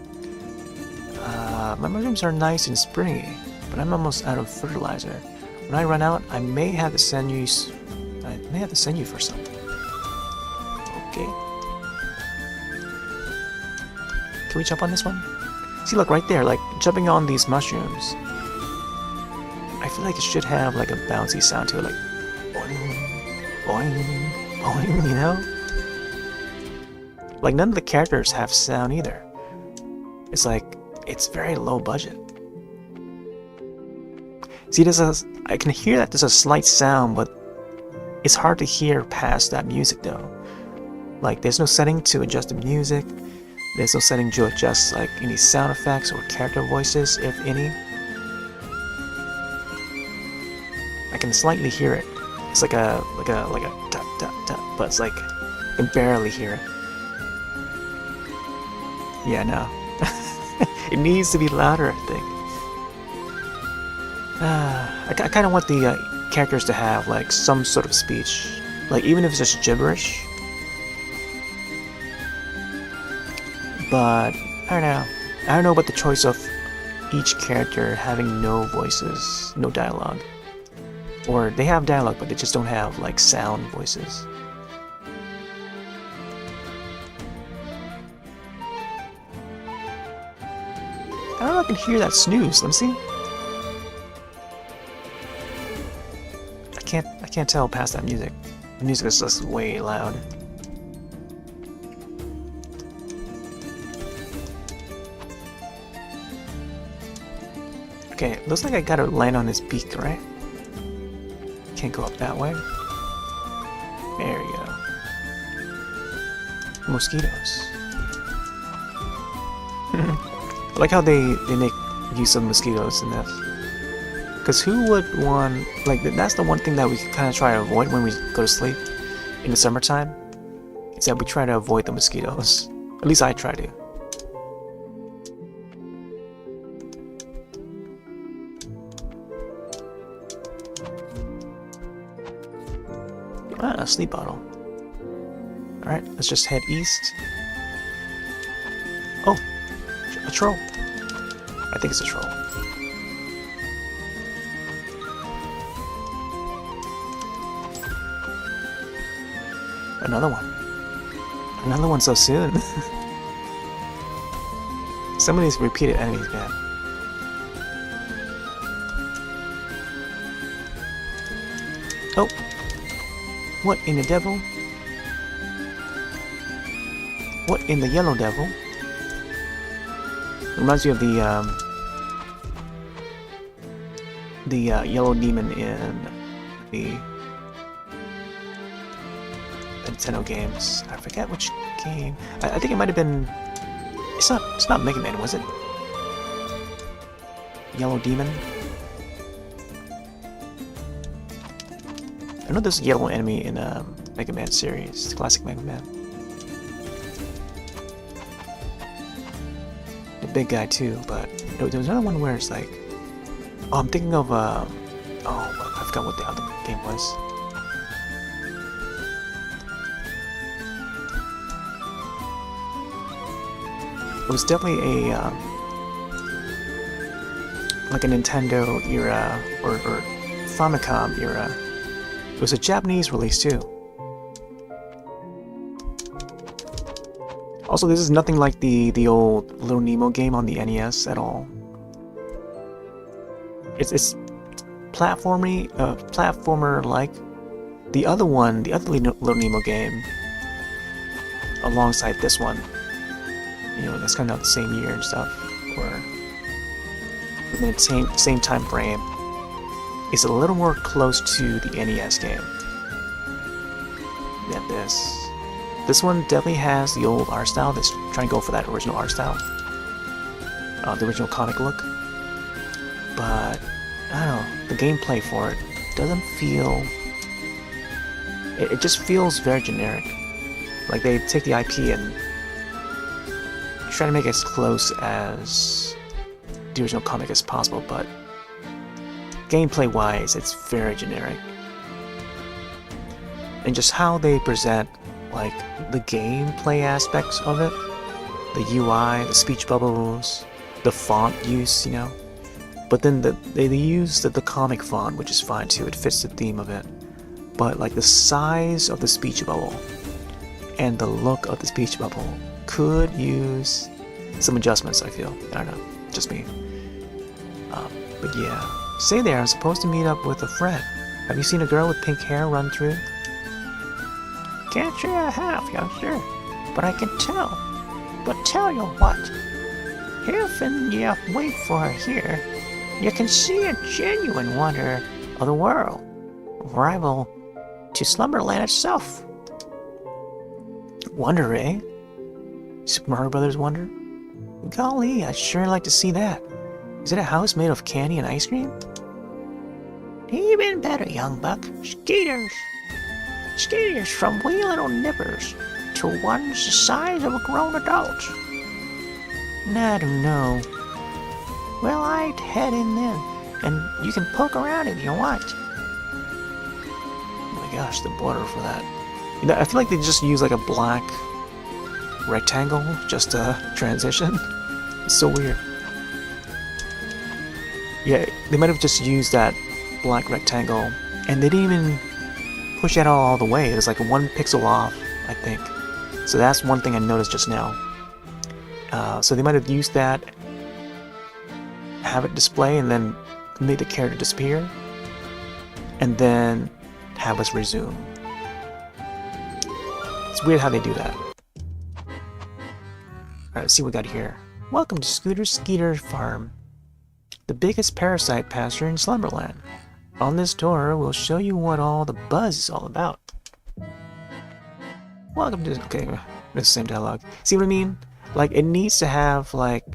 My mushrooms are nice and springy, but I'm almost out of fertilizer. When I run out, I may have to send you for some. Okay. Can we jump on this one? See, look right there, like jumping on these mushrooms. I feel like it should have like a bouncy sound to it, like boing, boing, boing, you know? Like none of the characters have sound either. It's like, it's very low budget. See, I can hear that there's a slight sound, but it's hard to hear past that music though. Like, there's no setting to adjust the music. There's no setting to adjust like any sound effects or character voices, if any. I can slightly hear it. It's like a tap tap tap, but it's like I can barely hear it. Yeah, no. It needs to be louder, I think. I kind of want the characters to have like some sort of speech, like even if it's just gibberish. But I don't know. I don't know about the choice of each character having no voices, no dialogue, or they have dialogue but they just don't have like sound voices. I don't know if I can hear that snooze. Let me see. I can't tell past that music. The music is just way loud. Okay, looks like I gotta land on his beak, right? Can't go up that way. There you go. Mosquitoes. I like how they make use of mosquitoes in this. Because who would want... Like, that's the one thing that we kind of try to avoid when we go to sleep in the summertime. Is that we try to avoid the mosquitoes. At least I try to. Ah, a sleep bottle. Alright, let's just head east. Oh! A troll. I think it's a troll. Another one. Another one so soon. Some of these repeated enemies, man. Oh! What in the devil? What in the yellow devil? Reminds me of the yellow demon in the Nintendo games. I forget which game. I think it might have been. It's not Mega Man, was it? Yellow Demon. I know there's a yellow enemy in Mega Man series, the classic Mega Man. the big guy too, but there was another one where it's like, oh, I'm thinking of oh, I forgot what the other game was. It was definitely a like a Nintendo era or Famicom era. It was a Japanese release too. Also, this is nothing like the old Little Nemo game on the NES at all. It's platformer like. The other one, the other Little Nemo game, alongside this one, you know, that's kind of the same year and stuff, or within the same time frame, is a little more close to the NES game than this. This one definitely has the old art style. That's trying to go for that original art style, the original comic look. But I don't know, the gameplay for it doesn't feel. It just feels very generic. Like they take the IP and try to make it as close as the original comic as possible, but gameplay-wise, it's very generic. And just how they present, like, the gameplay aspects of it, the UI, the speech bubbles, the font use, you know. But then they use the comic font, which is fine too. It fits the theme of it. But like the size of the speech bubble and the look of the speech bubble could use some adjustments, I feel. I don't know, just me. But yeah. Say there, I'm supposed to meet up with a friend. Have you seen a girl with pink hair run through? Can't say I have, youngster, but I can tell. But tell you what, if you wait for her here, you can see a genuine wonder of the world, rival to Slumberland itself. Wonder, eh? Super Mario Brothers Wonder? Golly, I'd sure like to see that. Is it a house made of candy and ice cream? Even better, young buck. Skeeters. Skeeters from wee little nippers to ones the size of a grown adult. I don't know. Well, I'd head in then, and you can poke around if you want. Oh my gosh, the border for that. You know, I feel like they just use like a black rectangle just to transition. It's so weird. Yeah, they might have just used that black rectangle, and they didn't even push it all the way. It was like 1 pixel off, I think. So that's one thing I noticed just now. So they might have used that, have it display, and then made the character disappear, and then have us resume. It's weird how they do that. Alright, let's see what we got here. Welcome to Scooter's Skeeter Farm, the biggest parasite pasture in Slumberland. On this tour, we'll show you what all the buzz is all about. Welcome to... Okay, it's the same dialogue. See what I mean? Like, it needs to have, like,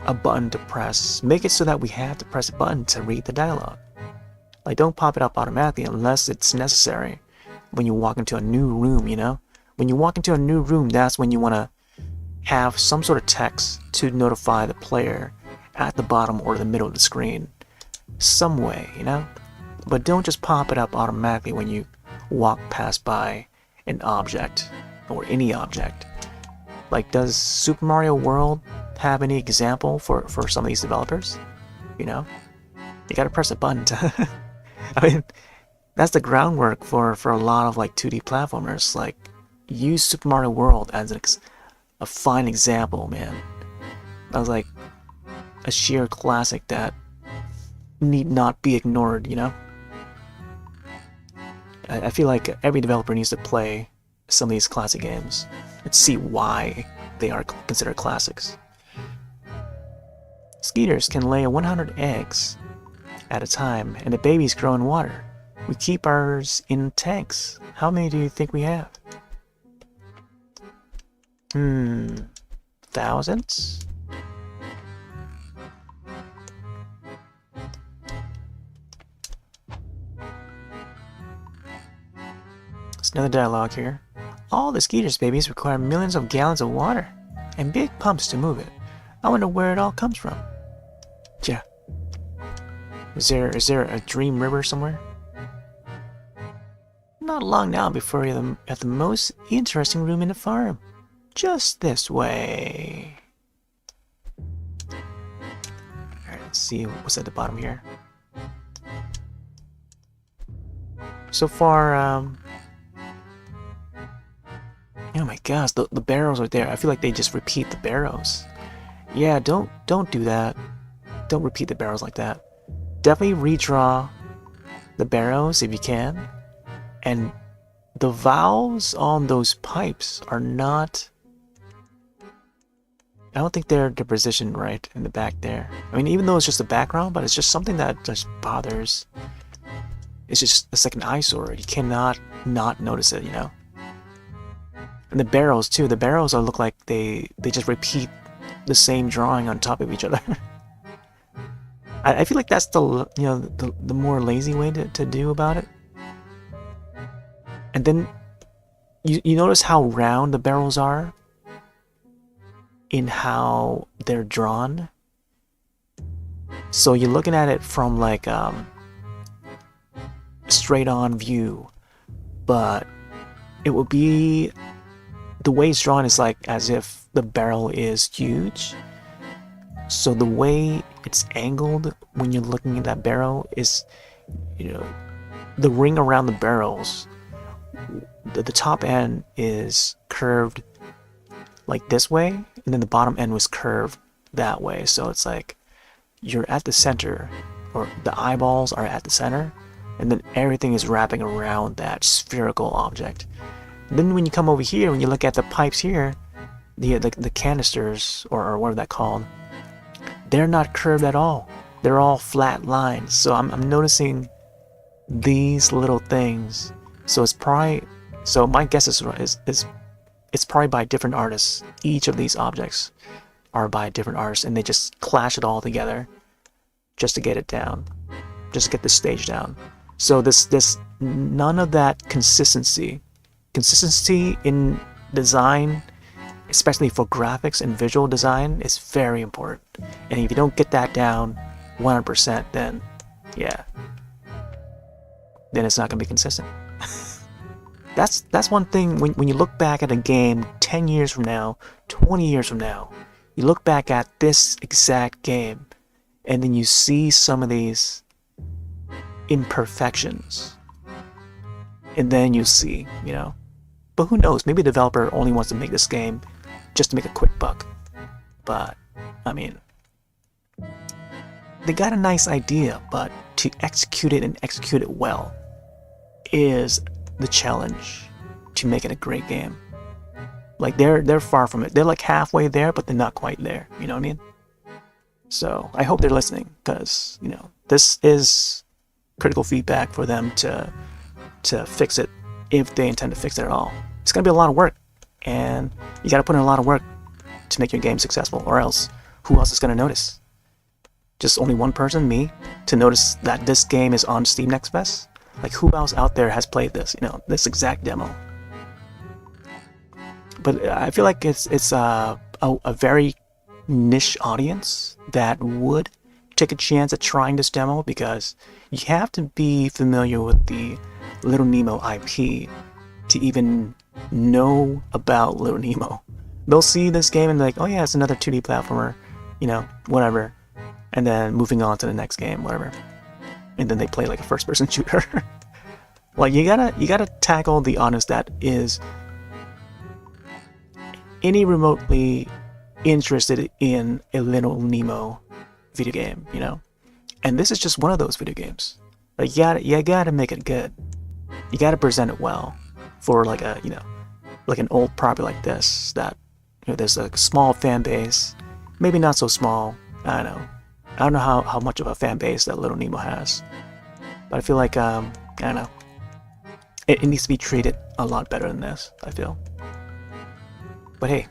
a button to press. Make it so that we have to press a button to read the dialogue. Like, don't pop it up automatically unless it's necessary when you walk into a new room, you know? When you walk into a new room, that's when you want to have some sort of text to notify the player at the bottom or the middle of the screen. Some way, you know? But don't just pop it up automatically when you walk past by an object or any object. Like, does Super Mario World have any example for some of these developers? You know? You gotta press a button to... I mean, that's the groundwork for a lot of, like, 2D platformers. Like, use Super Mario World as a fine example, man. That was, like, a sheer classic that need not be ignored, you know? I feel like every developer needs to play some of these classic games and see why they are considered classics. Skeeters can lay 100 eggs at a time, and the babies grow in water. We keep ours in tanks. How many do you think we have? Thousands? There's another dialogue here. All the Skeeters babies require millions of gallons of water and big pumps to move it. I wonder where it all comes from. Yeah. Is there a dream river somewhere? Not long now before you're at the most interesting room in the farm. Just this way. Alright, let's see what's at the bottom here. So far, oh my gosh, the barrels are there. I feel like they just repeat the barrels. Yeah, don't do that. Don't repeat the barrels like that. Definitely redraw the barrels if you can. And the valves on those pipes are not... I don't think they're positioned right in the back there. I mean, even though it's just a background, but it's just something that just bothers. It's just a second eyesore. You cannot not notice it, you know? And the barrels, too. The barrels look like they just repeat the same drawing on top of each other. I feel like that's the more lazy way to do about it. And then you notice how round the barrels are in how they're drawn. So you're looking at it from like straight on view, but it would be the way it's drawn is like as if the barrel is huge. So the way it's angled when you're looking at that barrel is, you know, the ring around the barrels, the top end is curved like this way, and then the bottom end was curved that way. So it's like you're at the center, or the eyeballs are at the center, and then everything is wrapping around that spherical object. And then when you come over here, when you look at the pipes here, the canisters, or what are that called, they're not curved at all. They're all flat lines. So I'm noticing these little things. So it's probably, so my guess is it's probably by different artists. Each of these objects are by different artists, and they just clash it all together just to get it down, just to get the stage down. So this none of that consistency in design, especially for graphics and visual design, is very important. And if you don't get that down 100%, then yeah, then it's not gonna be consistent. That's one thing when you look back at a game 10 years from now, 20 years from now, you look back at this exact game, and then you see some of these imperfections, and then you see, you know, but who knows, maybe the developer only wants to make this game just to make a quick buck. But I mean, they got a nice idea, but to execute it and execute it well is the challenge to make it a great game. Like they're far from it. They're like halfway there, but they're not quite there. You know what I mean? So I hope they're listening, because you know this is critical feedback for them to fix it, if they intend to fix it at all. It's gonna be a lot of work, and you got to put in a lot of work to make your game successful, or else who else is gonna notice? Just only one person, me, to notice that this game is on Steam Next Fest? Like, who else out there has played this? You know, this exact demo. But I feel like it's a very niche audience that would take a chance at trying this demo, because you have to be familiar with the Little Nemo IP to even know about Little Nemo. They'll see this game and be like, oh yeah, it's another 2D platformer, you know, whatever. And then moving on to the next game, whatever. And then they play like a first-person shooter. Like you gotta tackle the audience that is any remotely interested in a Little Nemo video game, you know. And this is just one of those video games. Like you gotta make it good. You gotta present it well for like a, you know, like an old property like this, that, you know, there's a small fan base, maybe not so small. I don't know how much of a fan base that Little Nemo has, but I feel like I don't know, it needs to be treated a lot better than this, I feel. But hey,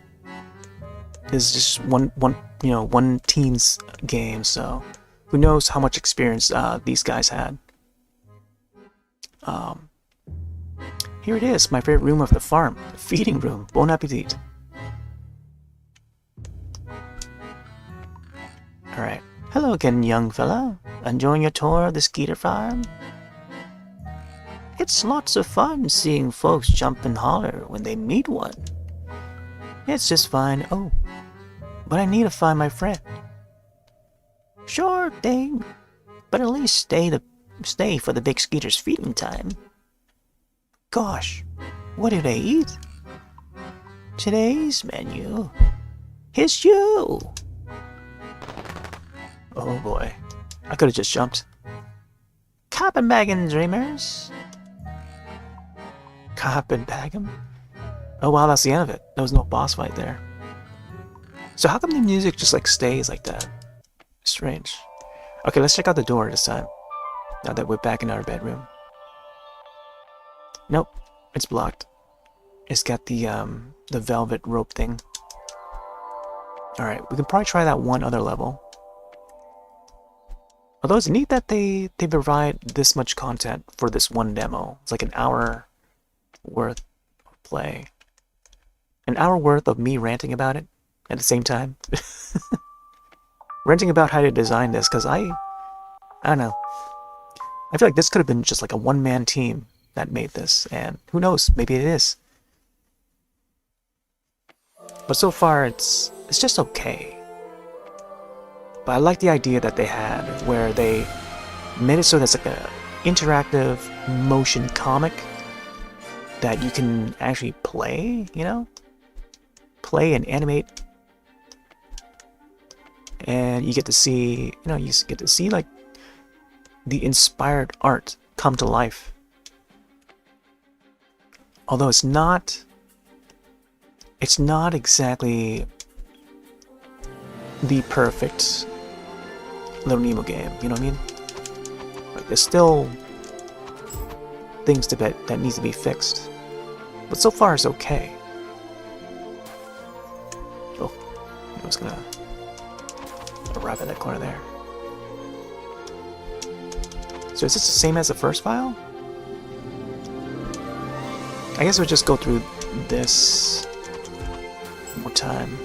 this is just one team's game, so who knows how much experience these guys had. Here it is, my favorite room of the farm, the feeding room. Bon appetit. Alright. Hello again, young fella. Enjoying your tour of the Skeeter farm? It's lots of fun seeing folks jump and holler when they meet one. It's just fine. Oh, but I need to find my friend. Sure thing. But at least stay for the big Skeeter's feeding time. Gosh, what do they eat? Today's menu. It's you! Oh boy. I could have just jumped. Carpenbaggin' dreamers. Carpenbaggin'? Oh wow, that's the end of it. There was no boss fight there. So how come the music just like stays like that? Strange. Okay, let's check out the door this time. Now that we're back in our bedroom. Nope, it's blocked. It's got the velvet rope thing. Alright, we can probably try that one other level. Although it's neat that they provide this much content for this one demo. It's like an hour worth of play. An hour worth of me ranting about it at the same time. Ranting about how to design this, because I don't know. I feel like this could have been just like a one-man team that made this, and who knows, maybe it is. But so far, it's just okay. But I like the idea that they had, where they made it so that's like a interactive motion comic that you can actually play, you know? Play and animate. And you get to see, like the inspired art come to life. Although it's not exactly the perfect Little Nemo game, you know what I mean? Like, there's still things that needs to be fixed. But so far it's okay. Oh, I was gonna arrive at that corner there. So is this the same as the first file? I guess we'll just go through this one more time.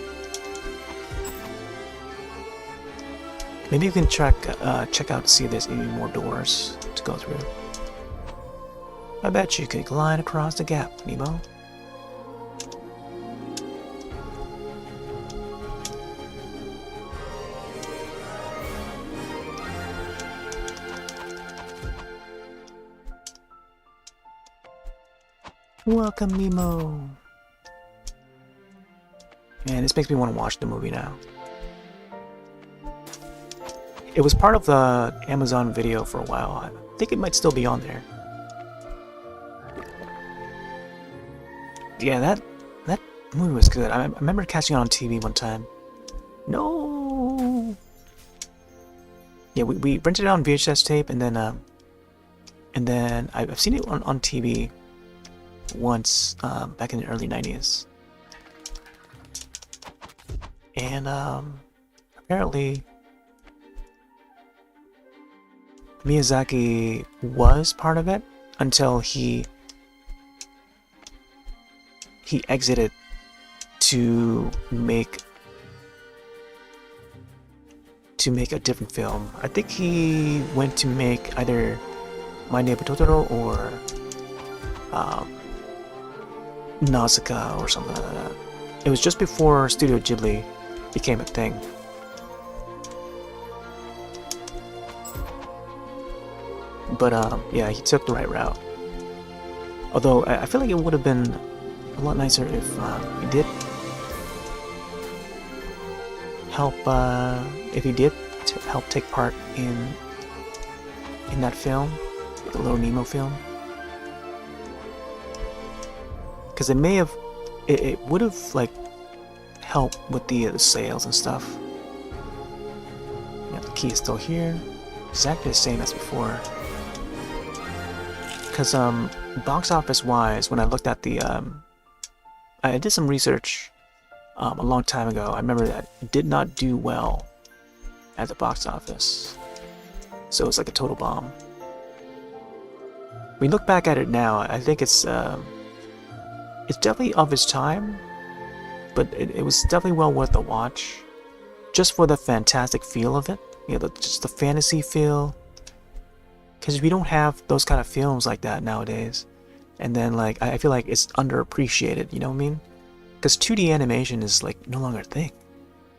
Maybe you can check out to see if there's any more doors to go through. I bet you could glide across the gap, Nemo. Welcome, Nemo. Man, this makes me want to watch the movie now. It was part of the Amazon video for a while. I think it might still be on there. Yeah, that movie was good. I remember catching it on TV one time. No. Yeah, we rented it on VHS tape, and then I've seen it on TV once back in the early 90s. And apparently Miyazaki was part of it until he exited to make a different film. I think he went to make either My Neighbor Totoro or Nausicaa or something like that. It was just before Studio Ghibli became a thing. But yeah, he took the right route. Although I feel like it would have been a lot nicer if he did help. If he did help take part in that film, the Little Nemo film, because it may have, it would have like helped with the sales and stuff. Yeah, the key is still here, exactly the same as before. Because box office wise, when I looked at the I did some research a long time ago. I remember that it did not do well at the box office, so it's like a total bomb. We look back at it now, I think it's definitely of its time, but it was definitely well worth the watch. just for the fantastic feel of it, you know, just the fantasy feel. Because we don't have those kind of films like that nowadays. And then like I feel like it's underappreciated, you know what I mean? Because 2D animation is like no longer a thing.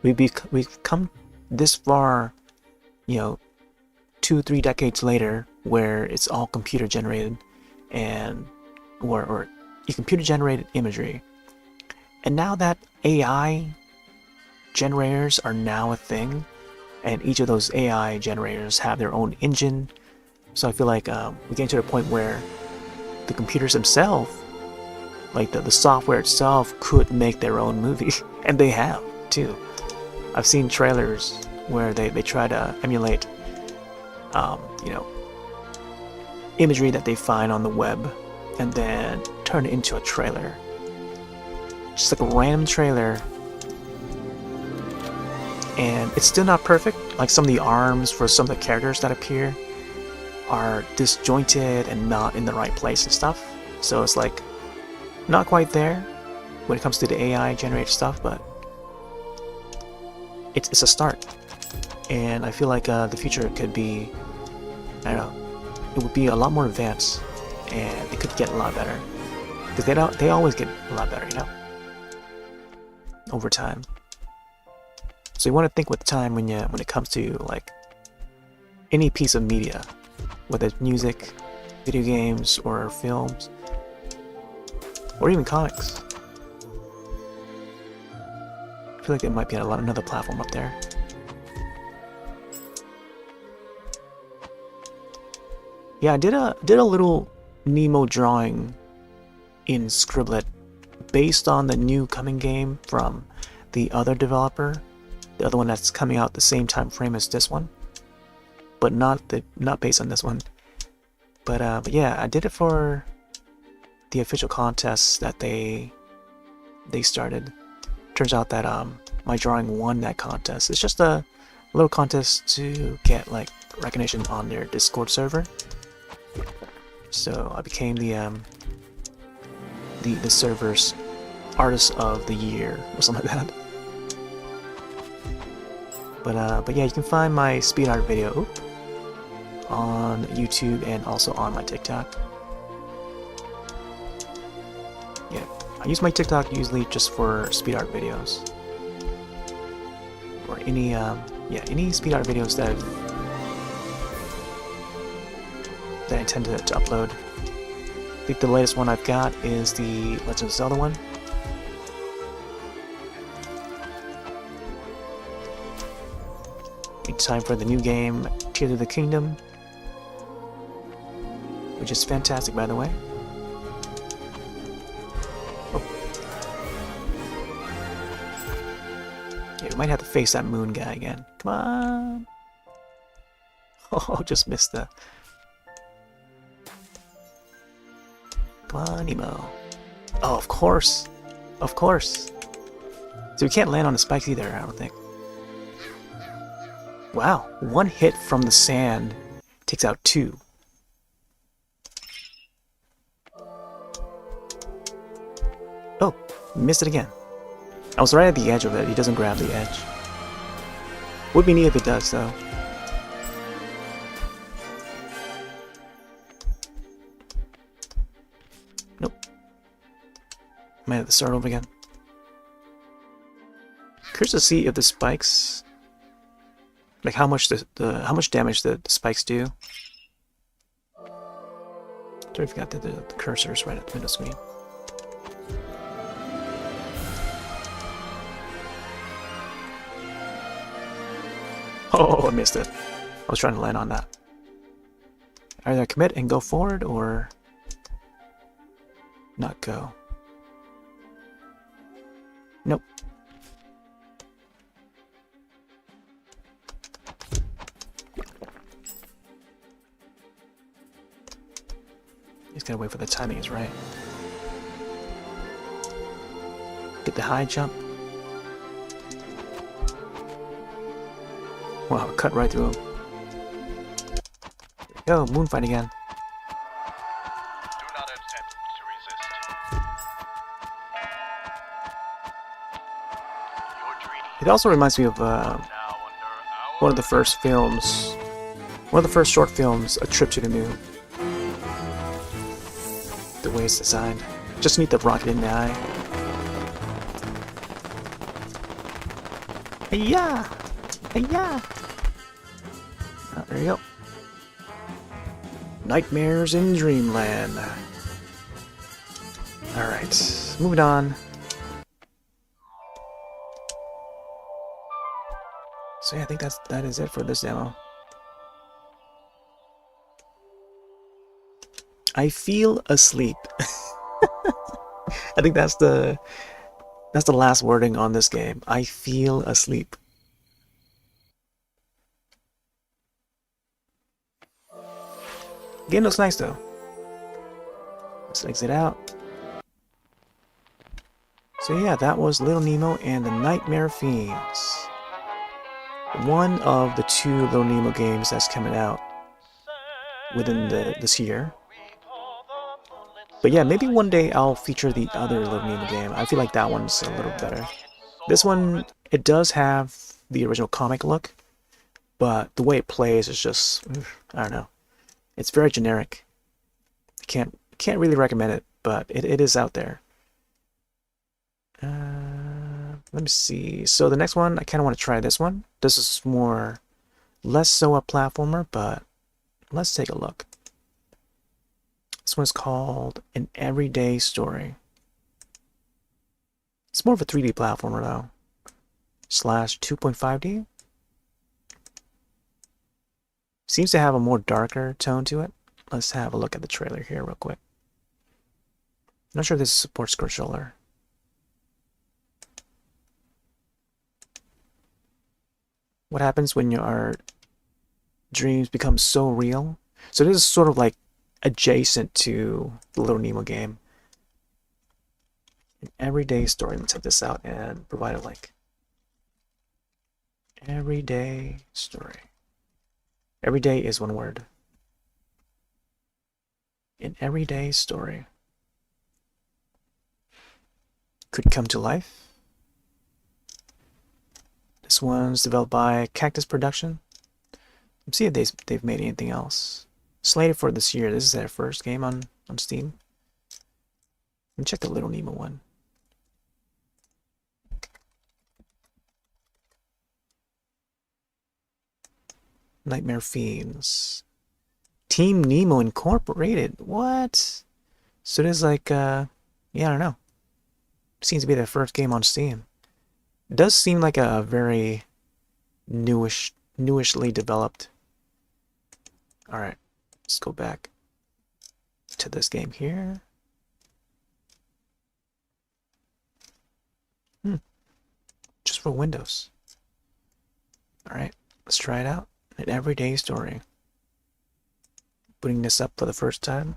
We've come this far, you know, 2-3 decades later, where it's all computer generated, and or computer generated imagery. And now that AI generators are now a thing, and each of those AI generators have their own engine, so I feel like we're getting to the point where the computers themselves, like the software itself, could make their own movie, and they have too. I've seen trailers where they try to emulate, you know, imagery that they find on the web, and then turn it into a trailer. Just like a random trailer, and it's still not perfect. Like some of the arms for some of the characters that appear are disjointed and not in the right place and stuff. So it's like not quite there when it comes to the AI generated stuff, but it's a start. And I feel like the future could be, I don't know, it would be a lot more advanced, and it could get a lot better, because they always get a lot better, you know, over time. So you want to think with time when it comes to like any piece of media, whether it's music, video games, or films, or even comics. I feel like there might be another platform up there. Yeah, I did a little Nemo drawing in Scribblet based on the new coming game from the other developer, the other one that's coming out the same time frame as this one, but not based on this one. But yeah, I did it for the official contest that they started. Turns out that my drawing won that contest. It's just a little contest to get like recognition on their Discord server. So I became the server's artist of the year or something like that. But yeah, you can find my speed art video on YouTube and also on my TikTok. Yeah, I use my TikTok usually just for speed art videos, or any speed art videos that I intend to upload. I think the latest one I've got is the Legend of Zelda one. It's time for the new game, Tears of the Kingdom, which is fantastic, by the way. Oh. Yeah, we might have to face that moon guy again. Come on! Oh, just missed the... Come on, Nemo. Oh, of course! Of course! So we can't land on the spikes either, I don't think. Wow, one hit from the sand takes out 2. Oh, missed it again. I was right at the edge of it. He doesn't grab the edge. Would be neat if it does, though. Nope. Might have to start over again. Curious to see if the spikes, like how much how much damage the spikes do. Totally forgot that the cursor's right at the middle screen. Oh, I missed it. I was trying to land on that. Either commit and go forward, or not go. Nope. Just gotta wait for the timing is right. Get the high jump. Wow, cut right through him. There we go, moonfight again. Do not attempt to resist. Your dreams It also reminds me of Now under our one of the first films, one of the first short films, A Trip to the Moon. The way it's designed. Just need the rocket in the eye. Hey-ya! Hey-ya! Oh, there you go. Nightmares in Dreamland. Alright, moving on. So yeah, I think that is it for this demo. I feel asleep. I think that's the last wording on this game. I feel asleep. Game looks nice though. Let's exit out. So yeah, that was Little Nemo and the Nightmare Fiends. One of the 2 Little Nemo games that's coming out within this year. But yeah, maybe one day I'll feature the other Little Nemo game. I feel like that one's a little better. This one, it does have the original comic look, but the way it plays is just, I don't know. It's very generic. Can't really recommend it, but it is out there. Let me see. So the next one, I kind of want to try this one. This is less so a platformer, but let's take a look. This one's called An Everyday Story. It's more of a 3D platformer though. Slash 2.5D. Seems to have a more darker tone to it. Let's have a look at the trailer here real quick. Not sure if this supports controller. What happens when your dreams become so real? So this is sort of like adjacent to the Little Nemo game. An everyday story. Let me check this out and provide a link. Everyday story. Every day is one word. An everyday story. Could come to life. This one's developed by Cactus Production. Let's see if they've made anything else. Slated for this year. This is their first game on Steam. Let me check the Little Nemo one. Nightmare Fiends. Team Nemo Incorporated. What? So there's like, yeah, I don't know. Seems to be their first game on Steam. It does seem like a very newishly developed. Alright, let's go back to this game here. Just for Windows. Alright, let's try it out. An everyday story. Putting this up for the first time.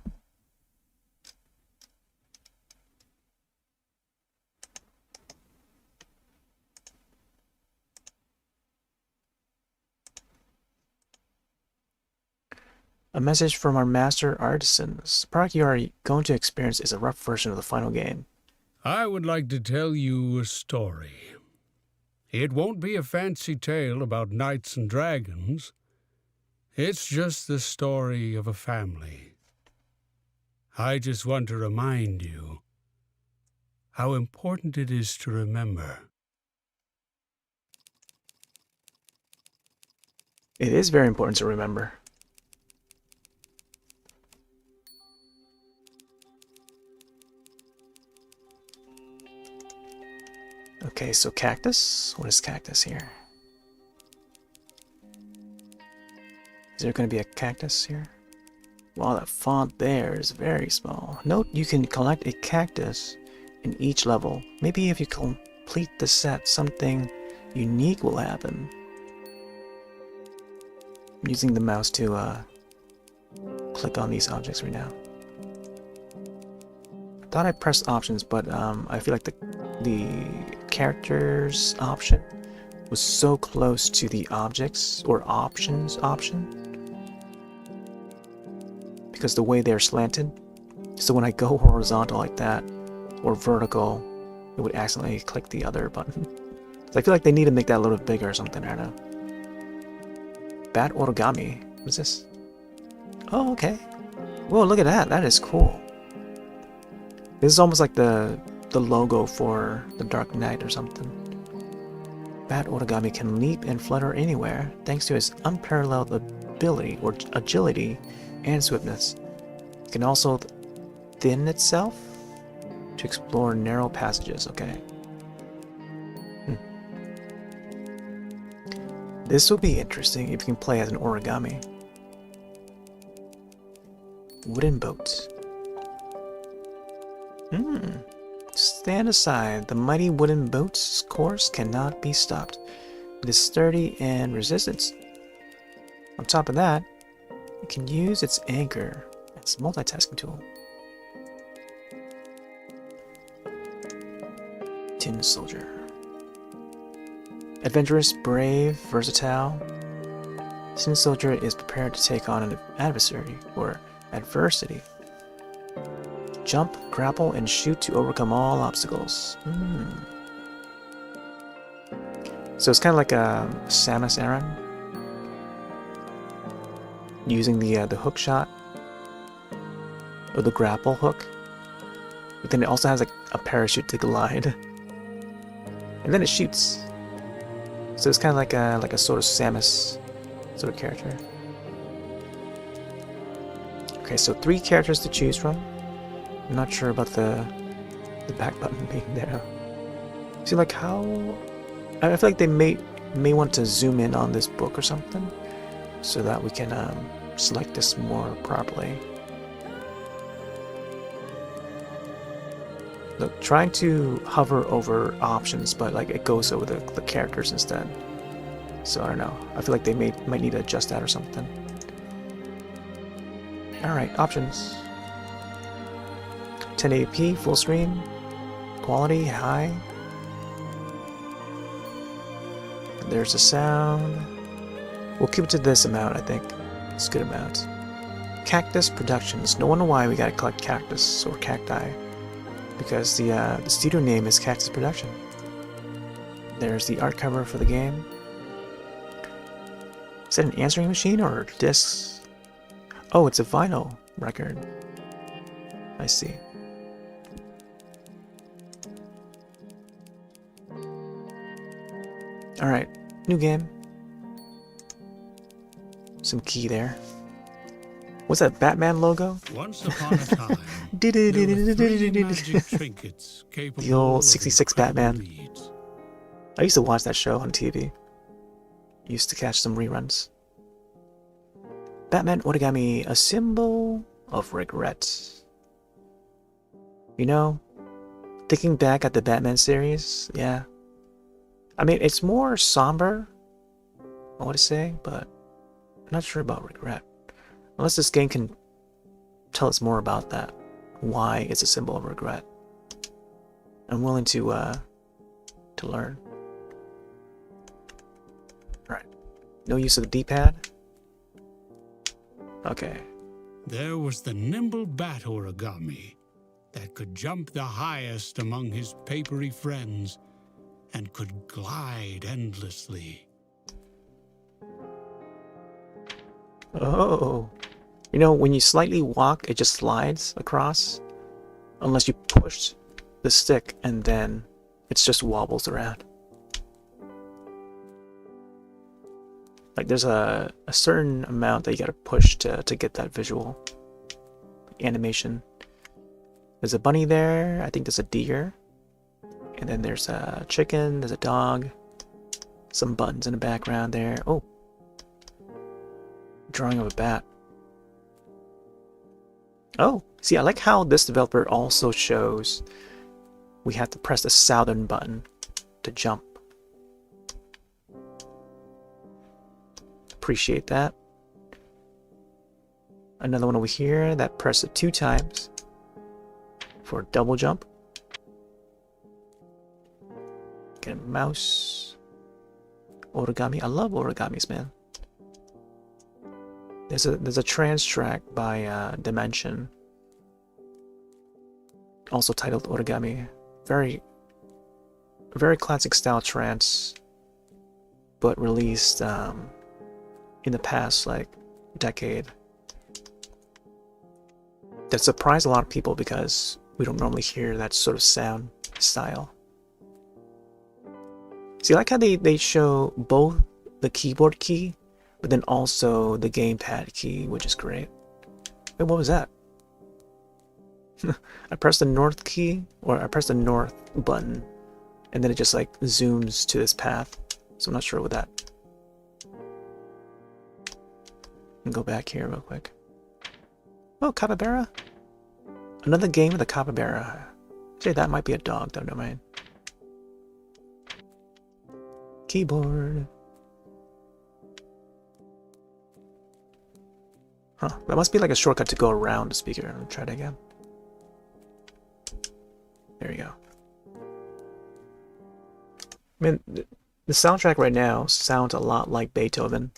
A message from our master artisans. The product you are going to experience is a rough version of the final game. I would like to tell you a story. It won't be a fancy tale about knights and dragons. It's just the story of a family. I just want to remind you how important it is to remember. It is very important to remember. Okay, so cactus. What is cactus here? Is there going to be a cactus here? Wow, that font there is very small. Note you can collect a cactus in each level. Maybe if you complete the set, something unique will happen. I'm using the mouse to click on these objects right now. I thought I pressed options, but I feel like the characters option was so close to the objects or options option because the way they're slanted. So when I go horizontal like that or vertical, it would accidentally click the other button. So I feel like they need to make that a little bit bigger or something. I don't know. Bat origami. What's this? Oh, okay. Whoa, look at that. That is cool. This is almost like the logo for the Dark Knight or something. Bat origami can leap and flutter anywhere thanks to its unparalleled ability or agility and swiftness. It can also thin itself to explore narrow passages. Okay. This will be interesting if you can play as an origami. Wooden boat. Stand aside. The mighty wooden boat's course cannot be stopped. It is sturdy and resistant. On top of that, it can use its anchor as a multitasking tool. Tin soldier. Adventurous, brave, versatile. Tin soldier is prepared to take on an adversary or adversity. Jump, grapple, and shoot to overcome all obstacles. So it's kind of like a Samus Aran, using the hook shot or the grapple hook. But then it also has like a parachute to glide, and then it shoots. So it's kind of like a sort of Samus sort of character. Okay, so 3 characters to choose from. I'm not sure about the back button being there. See, like how I feel like they may want to zoom in on this book or something, so that we can select this more properly. Look, trying to hover over options, but like it goes over the characters instead. So I don't know. I feel like they might need to adjust that or something. All right, options. 1080p, full screen, quality, high. There's a sound. We'll keep it to this amount, I think. It's a good amount. Cactus Productions. No wonder why we gotta collect cactus or cacti. Because the studio name is Cactus Production. There's the art cover for the game. Is that an answering machine or discs? Oh, it's a vinyl record. I see. Alright, new game. Some key there. What's that Batman logo? Once upon a time, there were 3 magic trinkets capable The old of 66 incredible Batman. deeds. I used to watch that show on TV. Used to catch some reruns. Batman origami, a symbol of regret. You know, thinking back at the Batman series, yeah. I mean, it's more somber, I want to say, but I'm not sure about regret. Unless this game can tell us more about that. Why it's a symbol of regret. I'm willing to learn. Alright. No use of the D-pad? Okay. There was the nimble bat origami that could jump the highest among his papery friends and could glide endlessly. Oh. You know, when you slightly walk, it just slides across. Unless you push the stick and then it just wobbles around. Like there's a certain amount that you gotta push to get that visual animation. There's a bunny there, I think there's a deer. And then there's a chicken, there's a dog. Some buttons in the background there. Oh. Drawing of a bat. Oh, see, I like how this developer also shows we have to press the southern button to jump. Appreciate that. Another one over here that press it 2 times for a double jump. Get a mouse. Origami. I love origamis, man. There's a trance track by Dimension, also titled Origami. Very a very classic style trance, but released in the past like decade. That surprised a lot of people because we don't normally hear that sort of sound style. See, I like how they show both the keyboard key, but then also the gamepad key, which is great. Wait, what was that? I pressed the north key, or I pressed the north button, and then it just like zooms to this path. So I'm not sure what that. Go back here real quick. Oh, capybara. Another game with a capybara. Say that might be a dog, though, don't mind. Keyboard. Huh, that must be like a shortcut to go around the speaker. Let me try it again. There you go. I mean, the soundtrack right now sounds a lot like Beethoven.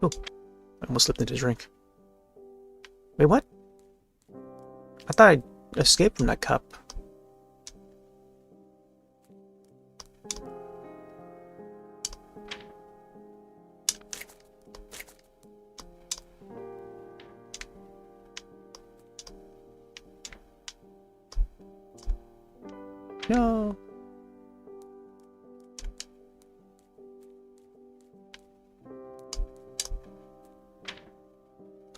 Oh, I almost slipped into a drink. Wait, what? I thought I escaped from that cup. No.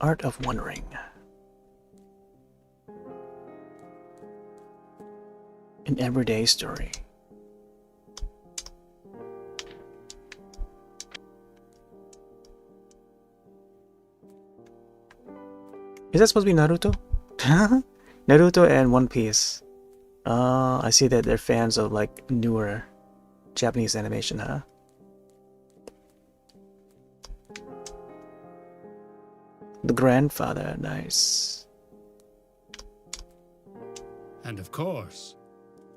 Art of Wondering. An everyday story. Is that supposed to be Naruto? Naruto and One Piece. I see that they're fans of like newer Japanese animation, huh? The grandfather, nice. And of course,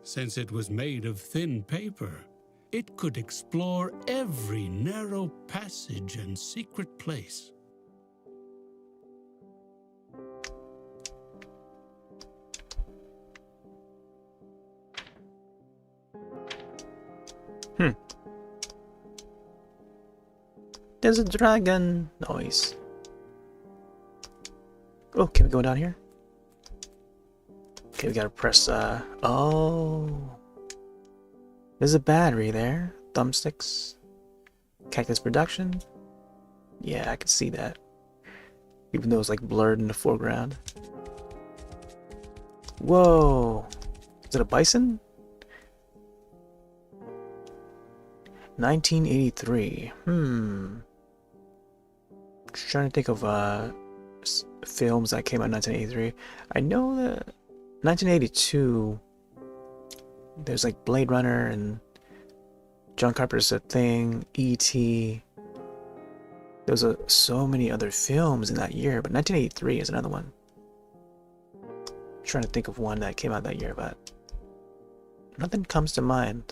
since it was made of thin paper, it could explore every narrow passage and secret place. There's a dragon noise. Oh, can we go down here? Okay, we gotta press, oh. There's a battery there. Thumbsticks. Cactus production. Yeah, I can see that. Even though it's like blurred in the foreground. Whoa. Is it a bison? 1983. Just trying to think of films that came out in 1983. I know that 1982 there's like Blade Runner and John Carpenter's A Thing, E.T. There's so many other films in that year, but 1983 is another one. I'm trying to think of one that came out that year, but nothing comes to mind.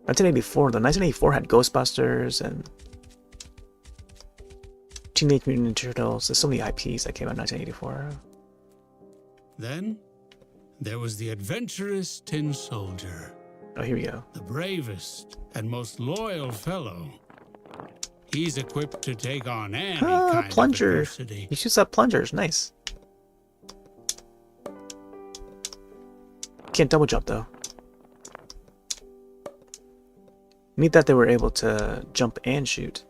1984, though. 1984 had Ghostbusters and Teenage Mutant Ninja Turtles. There's so many IPs that came out in 1984. Then, there was the adventurous Tin Soldier. Oh, here we go. The bravest and most loyal fellow. He's equipped to take on any kind of plunger. adversity. He shoots up plungers. Nice. Can't double jump, though. Neat that they were able to jump and shoot.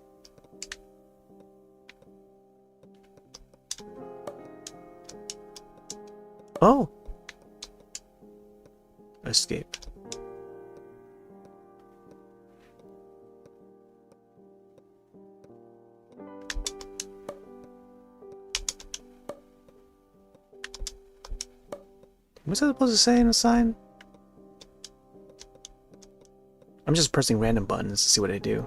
Oh! Escape. What's that supposed to say in the sign? I'm just pressing random buttons to see what I do.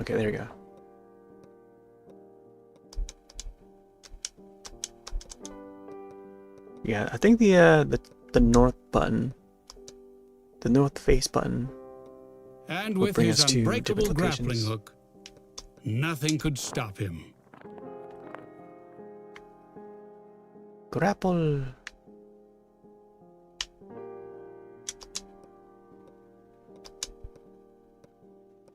Okay, there we go. Yeah, I think the north button, the north face button, And will with bring his us to unbreakable different grappling locations. hook, Nothing could stop him. Grapple.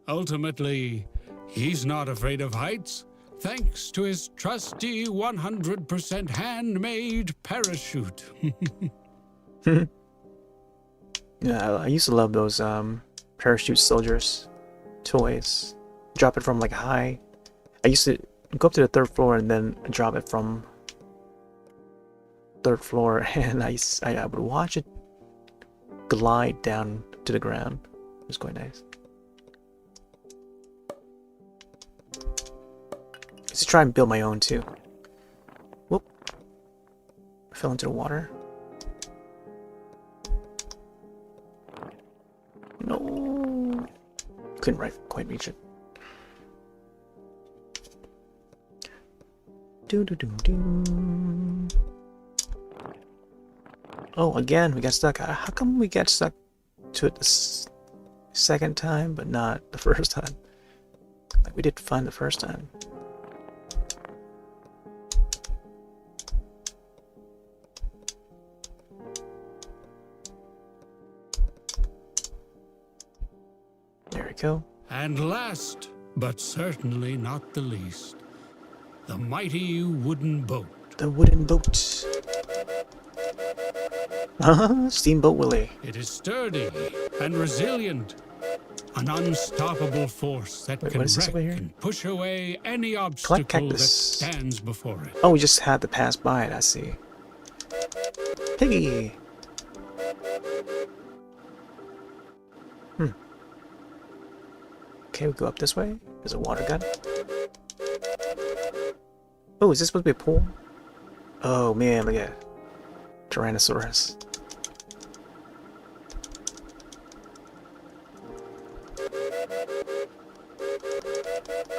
Ultimately, he's not afraid of heights, thanks to his trusty 100% handmade parachute. Yeah, I used to love those parachute soldiers toys. Drop it from like high. I used to go up to the 3rd floor and then drop it from 3rd floor, and I would watch it glide down to the ground. It was quite nice. Let's try and build my own too. Whoop! I fell into the water. No, couldn't quite reach it. Do. Oh, again, we got stuck. How come we get stuck to it the second time, but not the first time? Like we did fine the first time. There we go. And last, but certainly not the least, the mighty wooden boat. The wooden boat. Steamboat Willie. It is sturdy and resilient, an unstoppable force that Wait, can what is this wreck over here? and push away any obstacle that cactus. stands before it. Oh, we just had to pass by it, I see. Piggy! Okay, we go up this way. There's a water gun. Oh, is this supposed to be a pool? Oh man, look at Tyrannosaurus.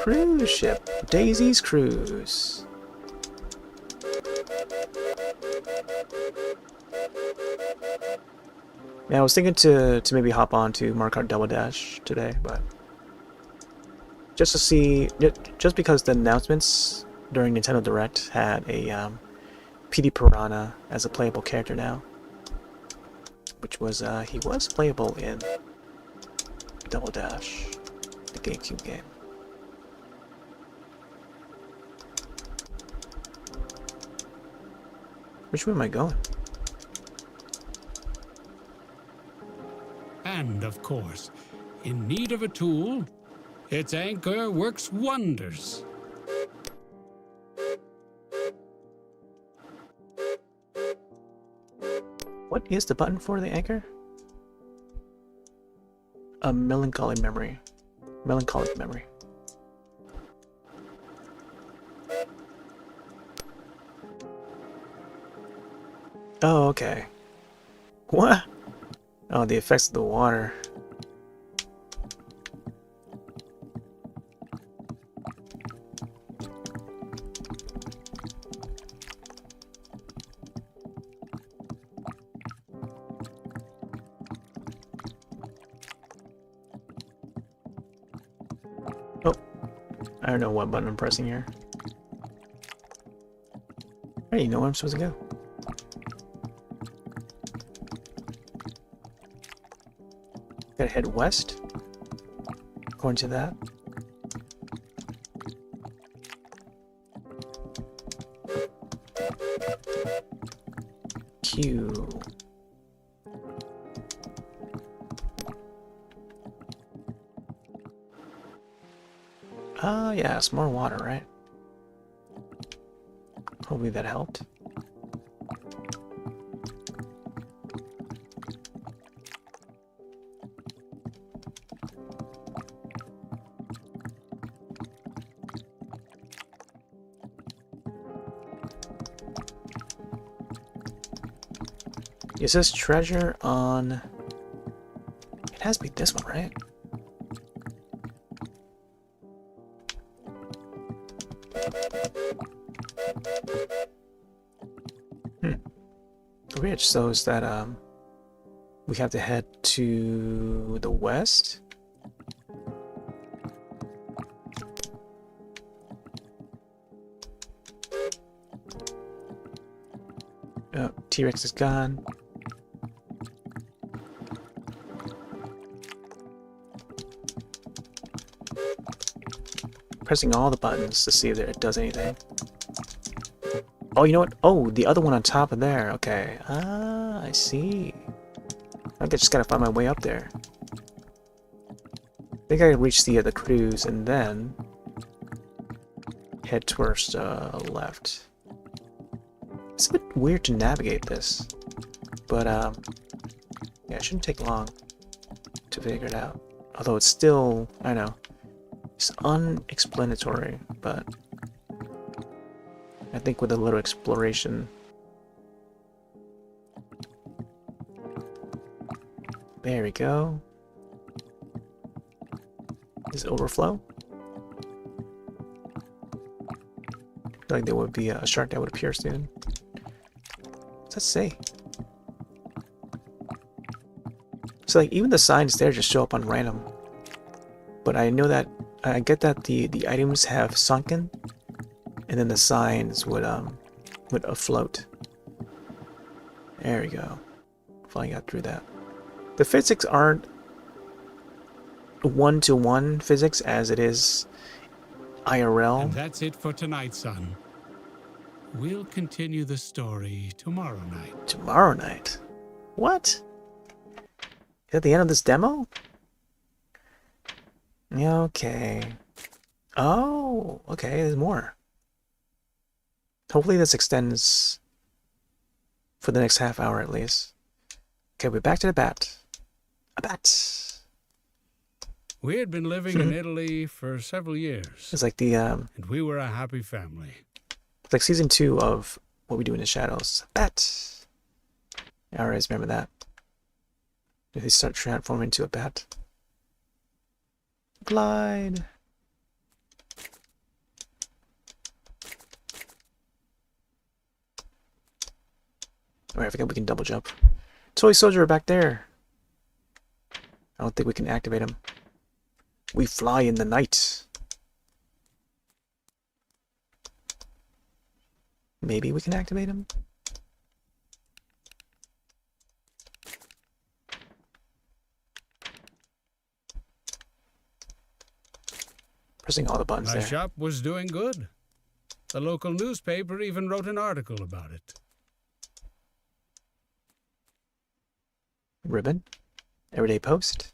Cruise ship. Daisy's Cruise. Yeah, I was thinking to maybe hop on to Mario Kart Double Dash today, but just to see, just because the announcements during Nintendo Direct had a PD Piranha as a playable character now, which was he was playable in Double Dash, the GameCube game. Which way am I going? And of course, in need of a tool, its anchor works wonders. What is the button for the anchor? A melancholy memory. Melancholic memory. Oh, okay. What? Oh, the effects of the water. Oh, I don't know what button I'm pressing here. Hey, you know where I'm supposed to go. Gotta head west, according to that. Q. Ah, yes, more water, right? Hopefully that helped. It says treasure on... It has to be this one, right? Which shows that we have to head to the west. T-Rex is gone. Pressing all the buttons to see if it does anything. Oh, you know what? Oh, the other one on top of there. Okay. Ah, I see. I just gotta find my way up there. I think I can reach the cruise and then head towards left. It's a bit weird to navigate this, but yeah, it shouldn't take long to figure it out. Although it's still, I know, it's unexplanatory, but I think with a little exploration. There we go. Is it overflow? I feel like there would be a shark that would appear soon. What's that say? So like even the signs there just show up on random. But I know that I get that the items have sunken, and then the signs would afloat. There we go. Finally got through that. The physics aren't one-to-one physics as it is IRL. And that's it for tonight, son. We'll continue the story tomorrow night. Tomorrow night? What? Is that the end of this demo? Yeah, okay. Oh, okay, there's more. Hopefully this extends for the next half hour at least. Okay, we're back to the bat. A bat. We had been living in Italy for several years. It's like the and we were a happy family. it's like season 2 of What We Do in the Shadows. Bat. I always remember that. If they start transforming into a bat. Glide. Alright, I forget we can double jump. Toy soldier back there. I don't think we can activate him. We fly in the night. Maybe we can activate him? Pressing all the buttons My there. shop was doing good. The local newspaper even wrote an article about it. Ribbon. Everyday post.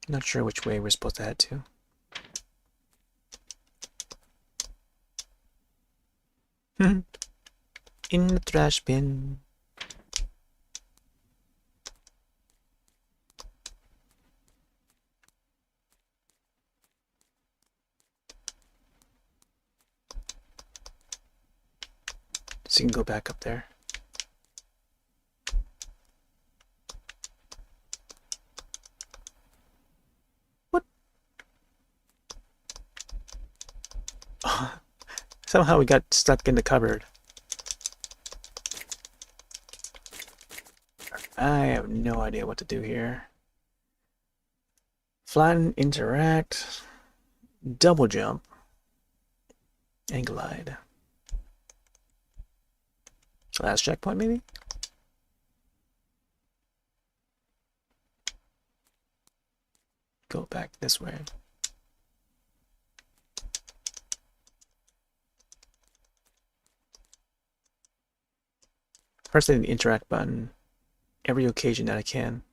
Not sure which way we're supposed to head to. In the trash bin. So you can go back up there. What? Somehow we got stuck in the cupboard. I have no idea what to do here. Flatten, interact, double jump, and glide. Last checkpoint, maybe? Go back this way. Pressing the interact button every occasion that I can.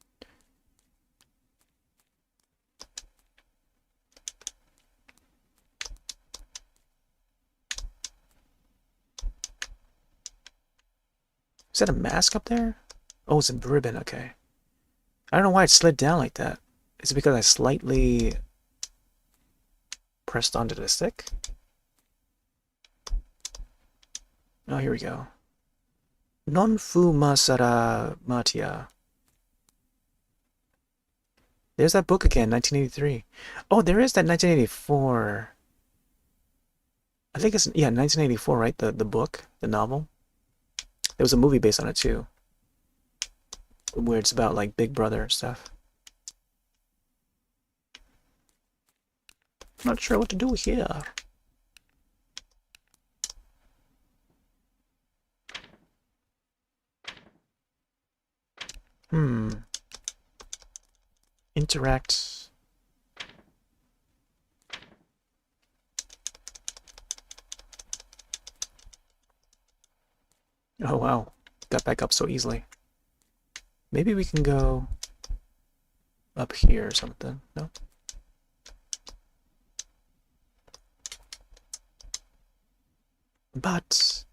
Is that a mask up there? Oh, it's a ribbon, okay. I don't know why it slid down like that. Is it because I slightly pressed onto the stick? Oh, here we go. Non fu masara matia. There's that book again, 1983. Oh, there is that 1984. I think it's, yeah, 1984, right? The book, the novel. There was a movie based on it too, where it's about like Big Brother and stuff. Not sure what to do here. Interact. Oh wow, got back up so easily. Maybe we can go up here or something. No? But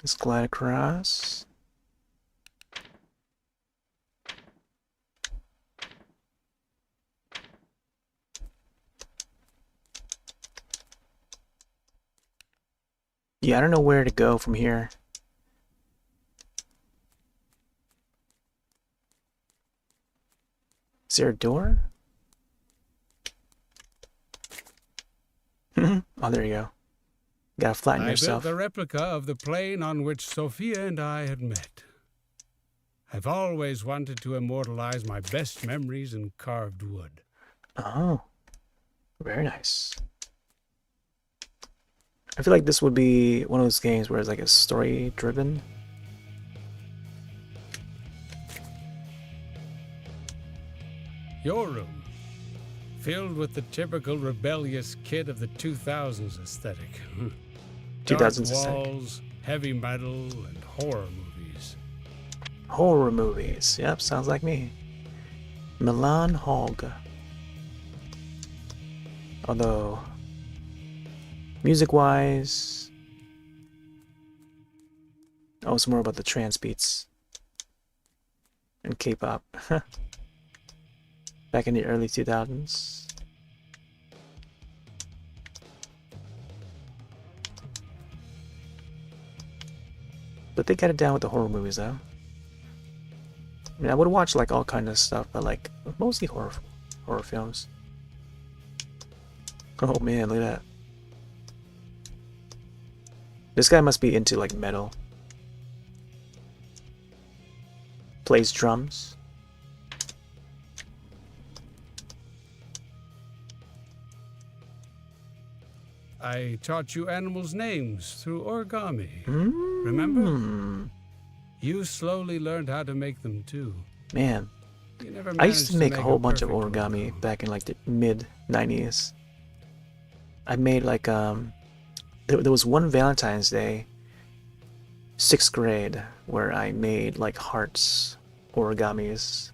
let's glide across. Yeah, I don't know where to go from here. Is there a door? Oh, there you go. Gotta flatten I yourself. built the replica of the plane on which Sophia and I had met. I've always wanted to immortalize my best memories in carved wood. Oh, very nice. I feel like this would be one of those games where it's like a story-driven. Your room, filled with the typical rebellious kid of the 2000s aesthetic. Dark 2000s aesthetic. walls, heavy metal, and horror movies. Horror movies. Yep, sounds like me. Milan Hogg. Although, music-wise, oh, it's more about the trance beats and K-pop. Back in the early 2000s. But they got it down with the horror movies, though. I mean, I would watch like all kind of stuff, but like mostly horror films. Oh man, look at that. This guy must be into like metal. Plays drums. I taught you animals' names through origami. Remember? You slowly learned how to make them too. Man, You never I used to make managed a whole bunch of perfect one, origami though. back in like the mid 90s. I made like there was one Valentine's Day, 6th grade, where I made like hearts origamis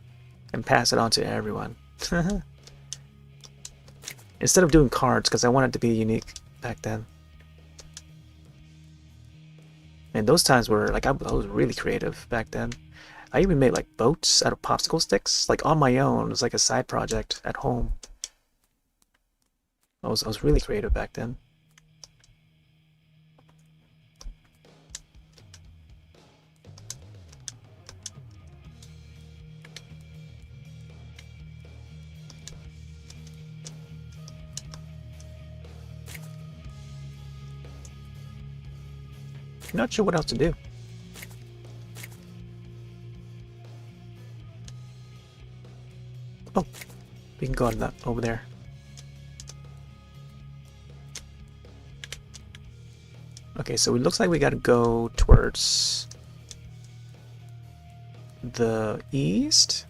and passed it on to everyone. Instead of doing cards, because I wanted to be unique back then. And those times were like I was really creative back then. I even made like boats out of popsicle sticks, like on my own. It was like a side project at home. I was really creative back then. Not sure what else to do. Oh, we can go to that over there. Okay, so it looks like we gotta go towards the east.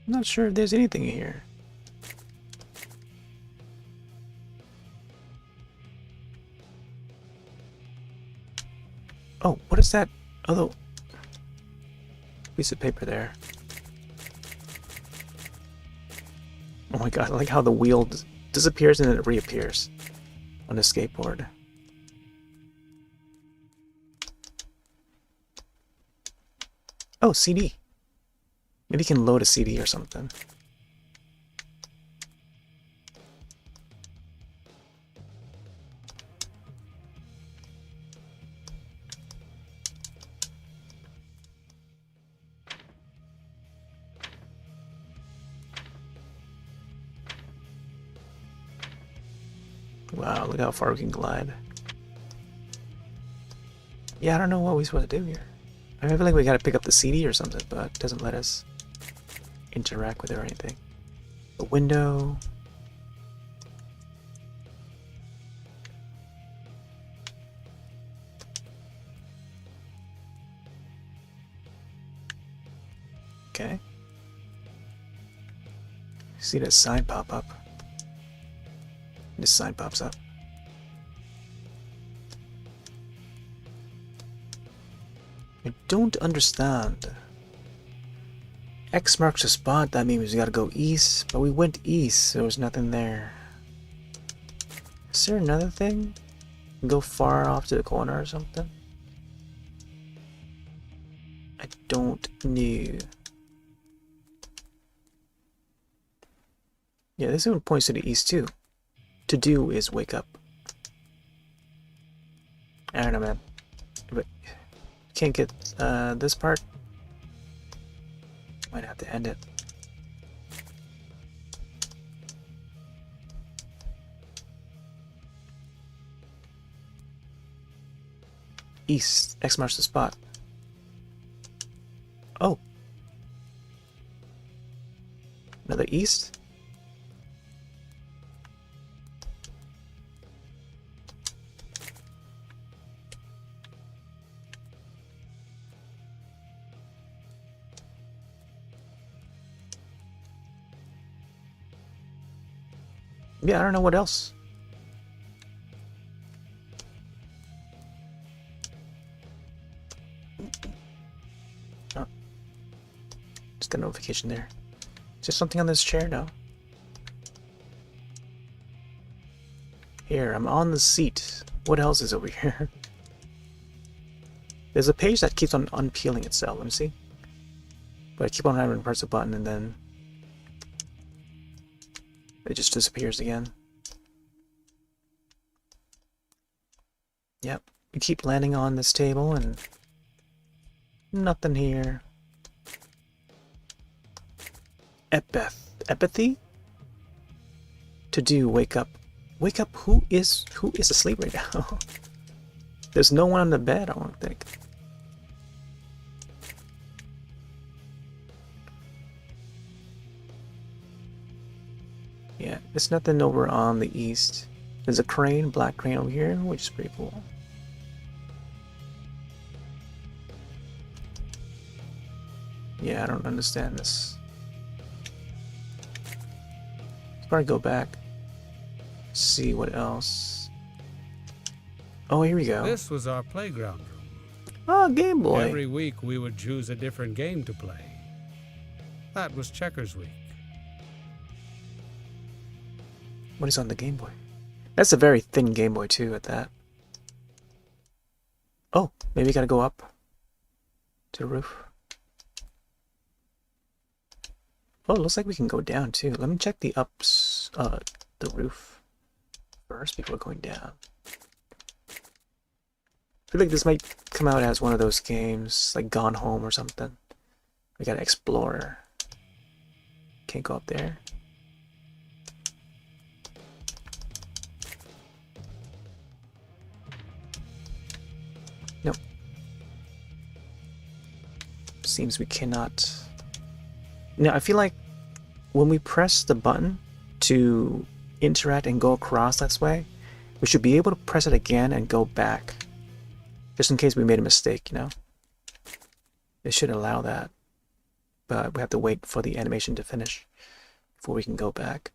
I'm not sure if there's anything in here. Oh, what is that other piece of paper there? Oh my god, I like how the wheel disappears and then it reappears on the skateboard. Oh, CD. Maybe you can load a CD or something. Wow, look how far we can glide. Yeah, I don't know what we're supposed to do here. I feel like we gotta pick up the CD or something, but it doesn't let us interact with it or anything. The window. Okay. See that sign pop up. This sign pops up. I don't understand. X marks the spot, that means we gotta go east, but we went east, so there was nothing there. Is there another thing? Go far off to the corner or something? I don't know. Yeah, this one points to the east too. To do is wake up. I don't know, man. But can't get this part. Might have to end it. East. X marks the spot. Oh. Another east? Yeah, I don't know what else. Oh. Just got a notification there. Is there something on this chair? No. Here, I'm on the seat. What else is over here? There's a page that keeps on unpeeling itself. Let me see. But I keep on having to press a button and then it just disappears again. Yep, we keep landing on this table and nothing here. Epathy? To do, wake up. Wake up, who is asleep right now? There's no one on the bed, I don't think. Yeah, there's nothing over on the east. There's a crane, black crane over here, which is pretty cool. Yeah, I don't understand this. Let's probably go back. See what else. Oh, here we go. This was our playground room. Oh, Game Boy. Every week we would choose a different game to play. That was Checkers Week. What is on the Game Boy? That's a very thin Game Boy too, at that. Oh, maybe we gotta go up to the roof. Oh, it looks like we can go down too. Let me check the the roof first before going down. I feel like this might come out as one of those games, like Gone Home or something. We gotta explore. Can't go up there. Nope. Seems we cannot. Now, I feel like when we press the button to interact and go across this way, we should be able to press it again and go back. Just in case we made a mistake, you know? It should allow that. But we have to wait for the animation to finish before we can go back.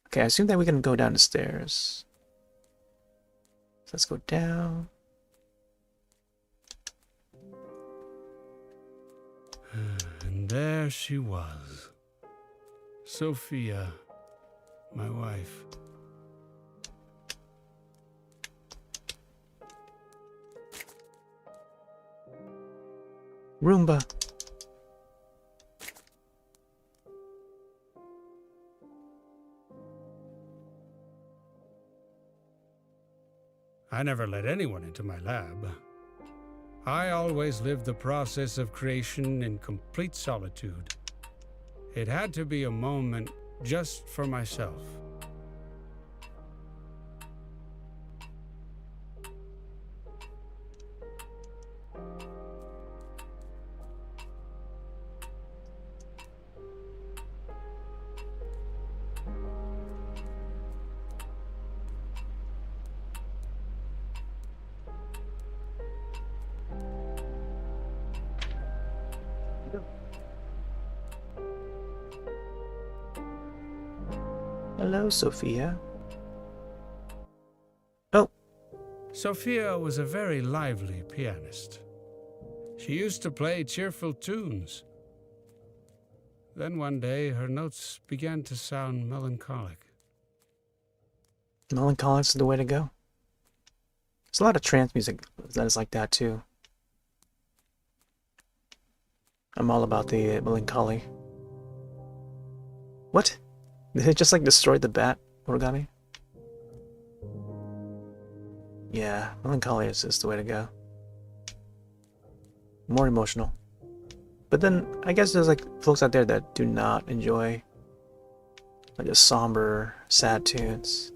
Okay, I assume that we can go down the stairs. So let's go down. And there she was. Sophia, my wife. Roomba. I never let anyone into my lab. I always lived the process of creation in complete solitude. It had to be a moment just for myself. Hello, Sophia. Oh, Sophia was a very lively pianist. She used to play cheerful tunes. Then one day, her notes began to sound melancholic. melancholic's the way to go. There's a lot of trance music that is like that too. I'm all about the melancholy. What? Did it just like destroy the bat origami? Yeah, melancholy is just the way to go. More emotional. But then I guess there's like folks out there that do not enjoy like the somber, sad tunes.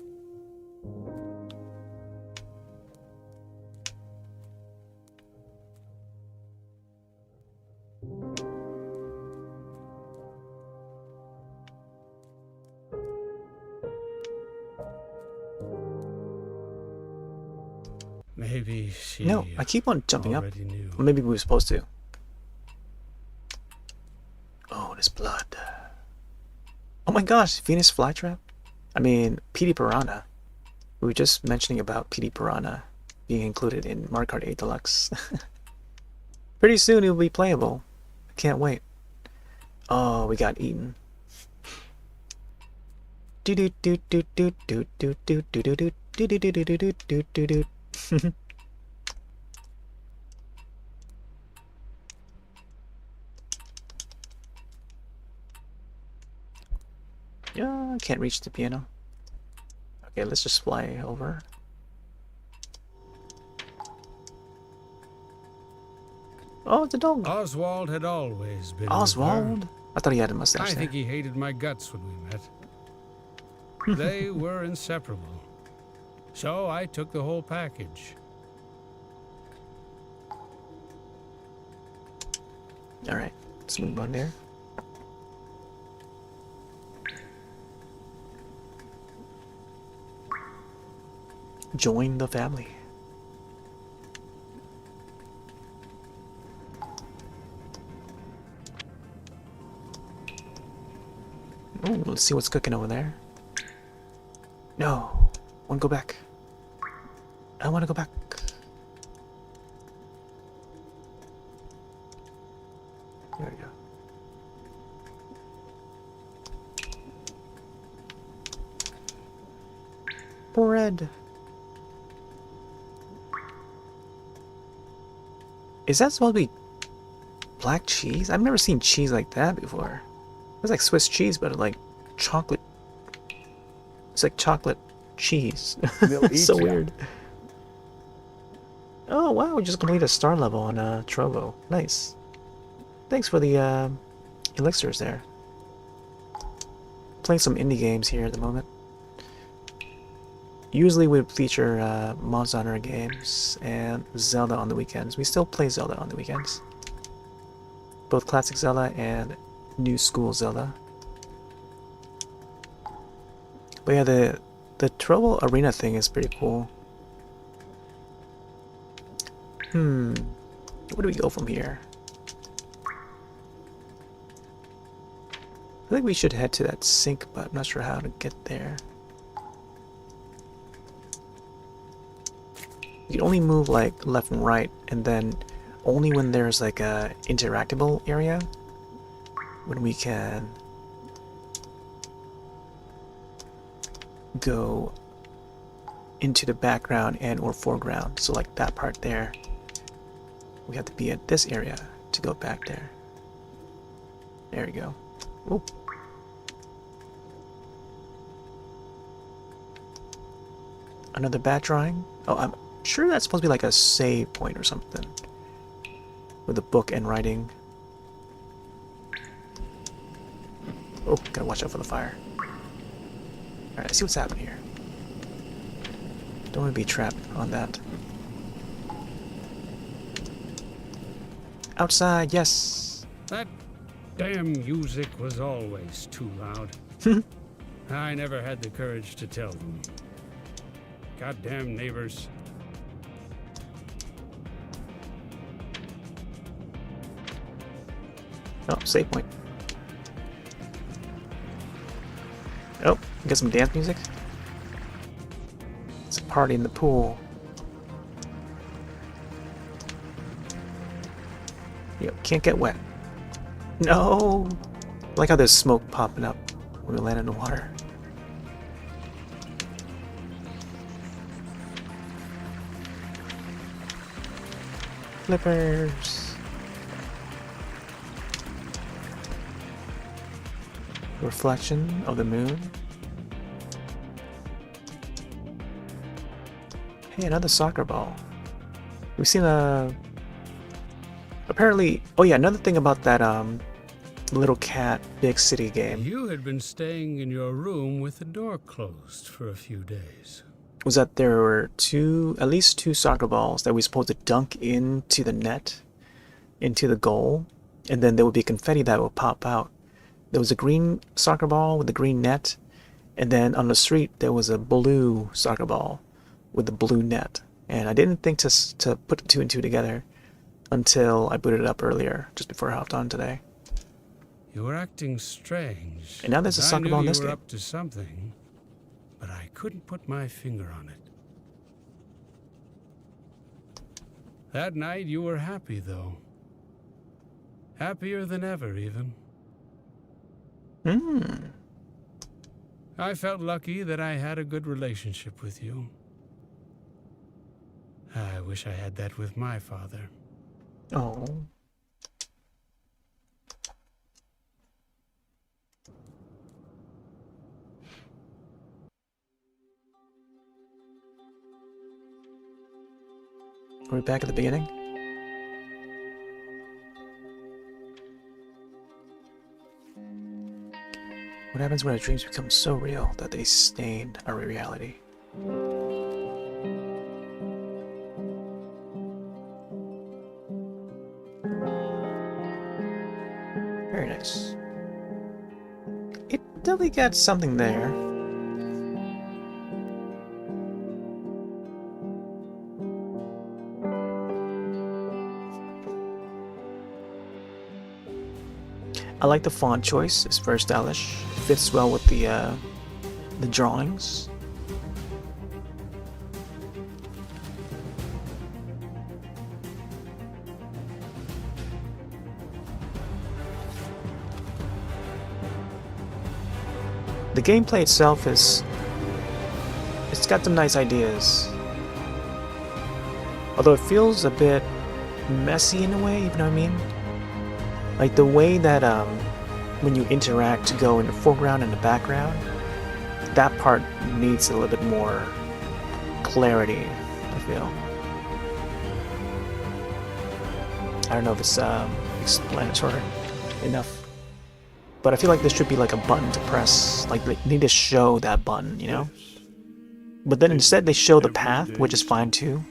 Maybe she No, I keep on jumping up. already knew. Or maybe we were supposed to. Oh, there's blood. Oh my gosh, Venus flytrap? I mean, PD Piranha. We were just mentioning about PD Piranha being included in Mario Kart 8 Deluxe. Pretty soon it will be playable. I can't wait. Oh, we got eaten. Do do do do do do do do do do do do do do do do do do do. Yeah, I can't reach the piano. Okay, let's just fly over. Oh, it's a dog. Oswald had always been with her. Oswald? I thought he had a mustache I there. think he hated my guts when we met. They were inseparable. So I took the whole package. Alright, let's move on there. Join the family. Oh, let's see what's cooking over there. No, wanna go back. I wanna go back. There we go. Bread. Is that supposed to be black cheese? I've never seen cheese like that before. It's like Swiss cheese, but like chocolate. It's like chocolate cheese. It's so weird. Oh wow, we just completed a star level on Trovo. Nice. Thanks for the elixirs there. Playing some indie games here at the moment. Usually we feature Monster Hunter games and Zelda on the weekends. We still play Zelda on the weekends. Both classic Zelda and new school Zelda. But yeah, the Trovo Arena thing is pretty cool. Where do we go from here? I think we should head to that sink, but I'm not sure how to get there. You can only move like left and right, and then only when there's like a interactable area when we can go into the background and or foreground. So like that part there, we have to be at this area to go back there. There we go. Ooh. Another bat drawing. Oh, I'm sure that's supposed to be like a save point or something with a book and writing. Oh, gotta watch out for the fire. Alright, let's see what's happening here. Don't want to be trapped on that. Outside, yes! That damn music was always too loud. I never had the courage to tell them. Goddamn neighbors. Oh, save point. Oh, Get some dance music. It's a party in the pool. Yep, can't get wet. No! I like how there's smoke popping up when we land in the water. Flippers. Reflection of the moon. Hey, another soccer ball. We've seen a... Apparently... Oh yeah, another thing about that Little Cat Big City game You had been staying in your room with the door closed for a few days. was that there were at least two soccer balls that we were supposed to dunk into the net, into the goal, and then there would be confetti that would pop out. There was a green soccer ball with a green net, and then on the street there was a blue soccer ball with the blue net. And I didn't think to put the two and two together until I booted it up earlier, just before I hopped on today. You were acting strange. And now there's a soccer ball in this I knew you were game. up to something, but I couldn't put my finger on it. That night you were happy, though. Happier than ever, even. I felt lucky that I had a good relationship with you. I wish I had that with my father. Oh. Are we back at the beginning? What happens when our dreams become so real that they stain our reality? Very nice. It definitely got something there. I like the font choice. It's very stylish. It fits well with the drawings. The gameplay itself it's got some nice ideas. Although it feels a bit messy in a way, you know what I mean? Like the way that when you interact to go in the foreground and the background, that part needs a little bit more clarity, I feel. I don't know if it's explanatory enough, but I feel like there should be like a button to press, like they need to show that button, you know? But then instead they show the path, which is fine too.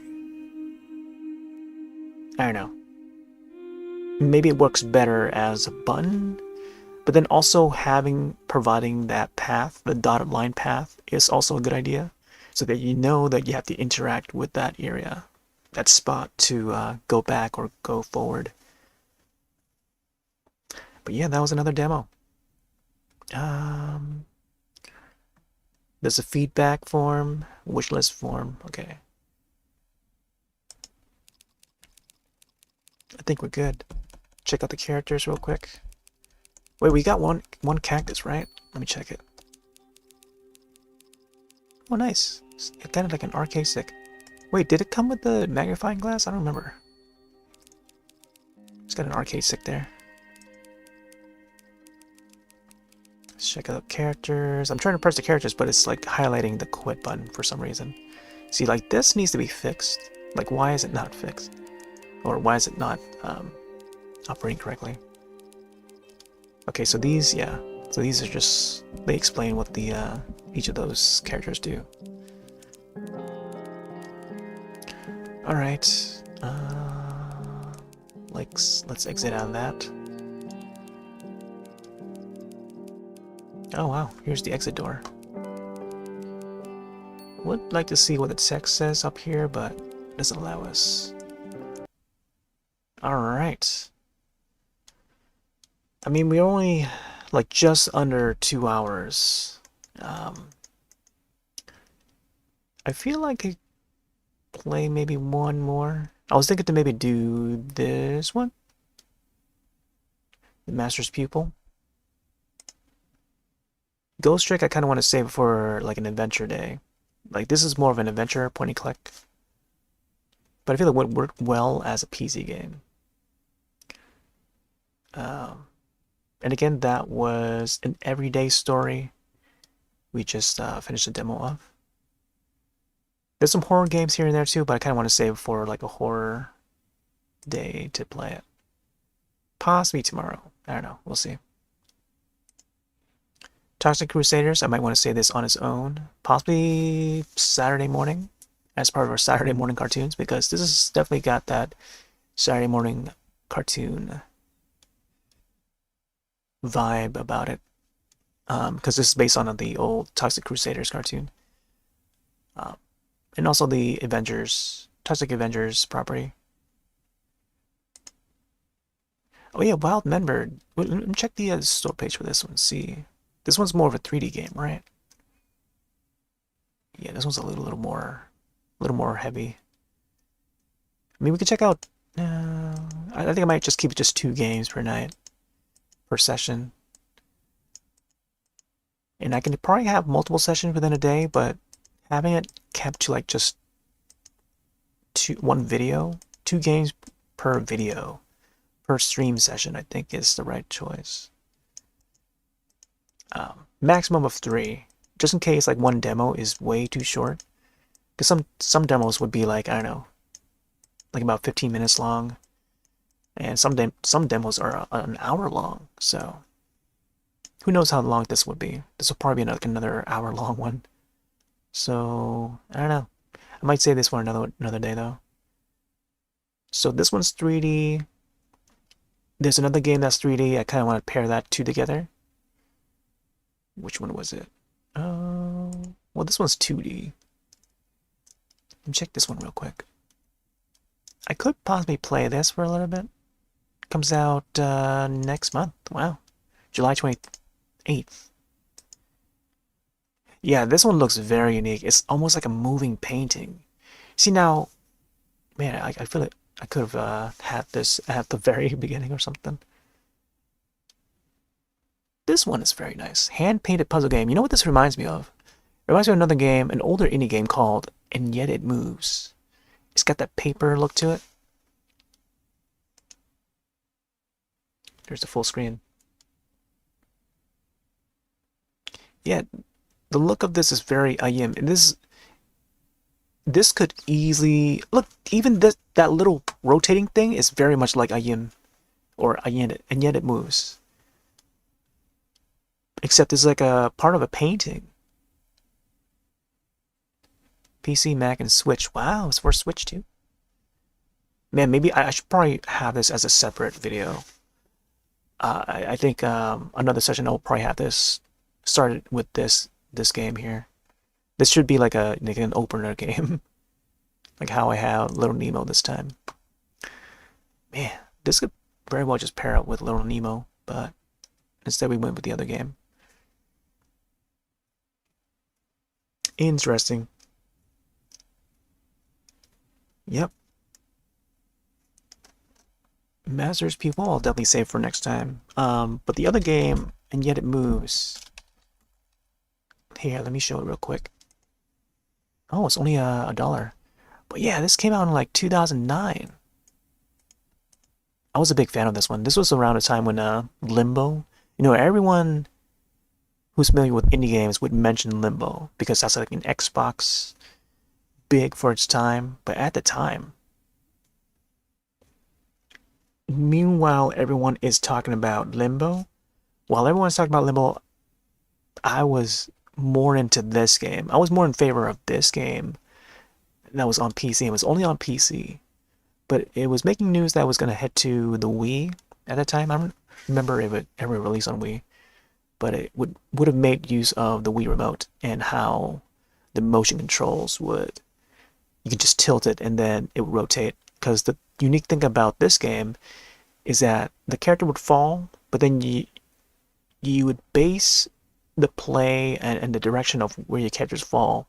I don't know. Maybe it works better as a button, but then also providing that path, the dotted line path, is also a good idea, so that you know that you have to interact with that area, that spot to go back or go forward. But yeah, that was another demo. There's a feedback form, wish list form. Okay. I think we're good. Check out the characters real quick. Wait, we got one cactus, right? Let me check it. Oh, nice. It's kind of like an arcade stick. Wait, did it come with the magnifying glass? I don't remember. It's got an arcade stick there. Let's check out characters. I'm trying to press the characters, but it's like highlighting the quit button for some reason. See, like this needs to be fixed. Like, why is it not fixed? Or why is it not operating correctly? Okay, so these, yeah. So these are just, they explain what the each of those characters do. Alright. Let's exit out of that. Oh wow, here's the exit door. Would like to see what the text says up here, but it doesn't allow us. Alright. I mean, we're only like just under 2 hours Um, I feel like I play maybe one more. I was thinking to maybe do this one, the Master's Pupil. Ghost Trick I kind of want to save for like an adventure day. Like this is more of an adventure point and click, but I feel it would work well as a PC game. Um, and again, that was an everyday story. We just finished a demo of. There's some horror games here and there too, but I kind of want to save for like a horror day to play it. Possibly tomorrow. I don't know. We'll see. Toxic Crusaders, I might want to say this on its own. Possibly Saturday morning as part of our Saturday morning cartoons, because this has definitely got that Saturday morning cartoon vibe about it. Because this is based on the old Toxic Crusaders cartoon. And also the Avengers, Toxic Avengers property. Oh yeah, Wild Member. Let me check the store page for this one. See, this one's more of a 3D game, right? Yeah, this one's a little more heavy. I mean, we could check out. I think I might just keep it just 2 games per night, per session. And I can probably have multiple sessions within a day, but having it kept to like just one video, 2 games per video, per stream session, I think is the right choice. Maximum of 3, just in case like one demo is way too short. Because some demos would be like, I don't know, like about 15 minutes long, and some demos are an hour long. So who knows how long this would be? This will probably be like another hour long one. So I don't know. I might save this for another day though. So this one's 3D. There's another game that's 3D. I kind of want to pair that two together. Which one was it? Well, this one's 2D. Let me check this one real quick. I could possibly play this for a little bit. Comes out next month. Wow. July 28th. Yeah, this one looks very unique. It's almost like a moving painting. See now, man, I feel like I could have had this at the very beginning or something. This one is very nice. Hand-painted puzzle game. You know what this reminds me of? It reminds me of another game, an older indie game called And Yet It Moves. It's got that paper look to it. There's the full screen. Yeah, the look of this is very IM. And this could easily look, even that little rotating thing is very much like IM or And Yet It Moves. Except it's like a part of a painting. PC, Mac, and Switch. Wow, it's for Switch too. Man, maybe I should probably have this as a separate video. I think another session I'll probably have this started with this game here. This should be like an opener game, like how I have Little Nemo this time. Man, this could very well just pair up with Little Nemo, but instead we went with the other game. Interesting. Yep. Master's Pupil I'll definitely save for next time. But the other game, And Yet It Moves. Here, let me show it real quick. Oh, it's only a dollar. But yeah, this came out in like 2009. I was a big fan of this one. This was around a time when Limbo, everyone who's familiar with indie games would mention Limbo because that's like an Xbox big for its time. But at the time, meanwhile, everyone is talking about Limbo. While everyone's talking about Limbo, I was more into this game. I was more in favor of this game that was on PC. It was only on PC, but it was making news that it was going to head to the Wii at that time. I don't remember if it ever released on Wii, but it would have made use of the Wii remote and how the motion controls would. You could just tilt it and then it would rotate. Because the unique thing about this game is that the character would fall, but then you would base the play and the direction of where your characters fall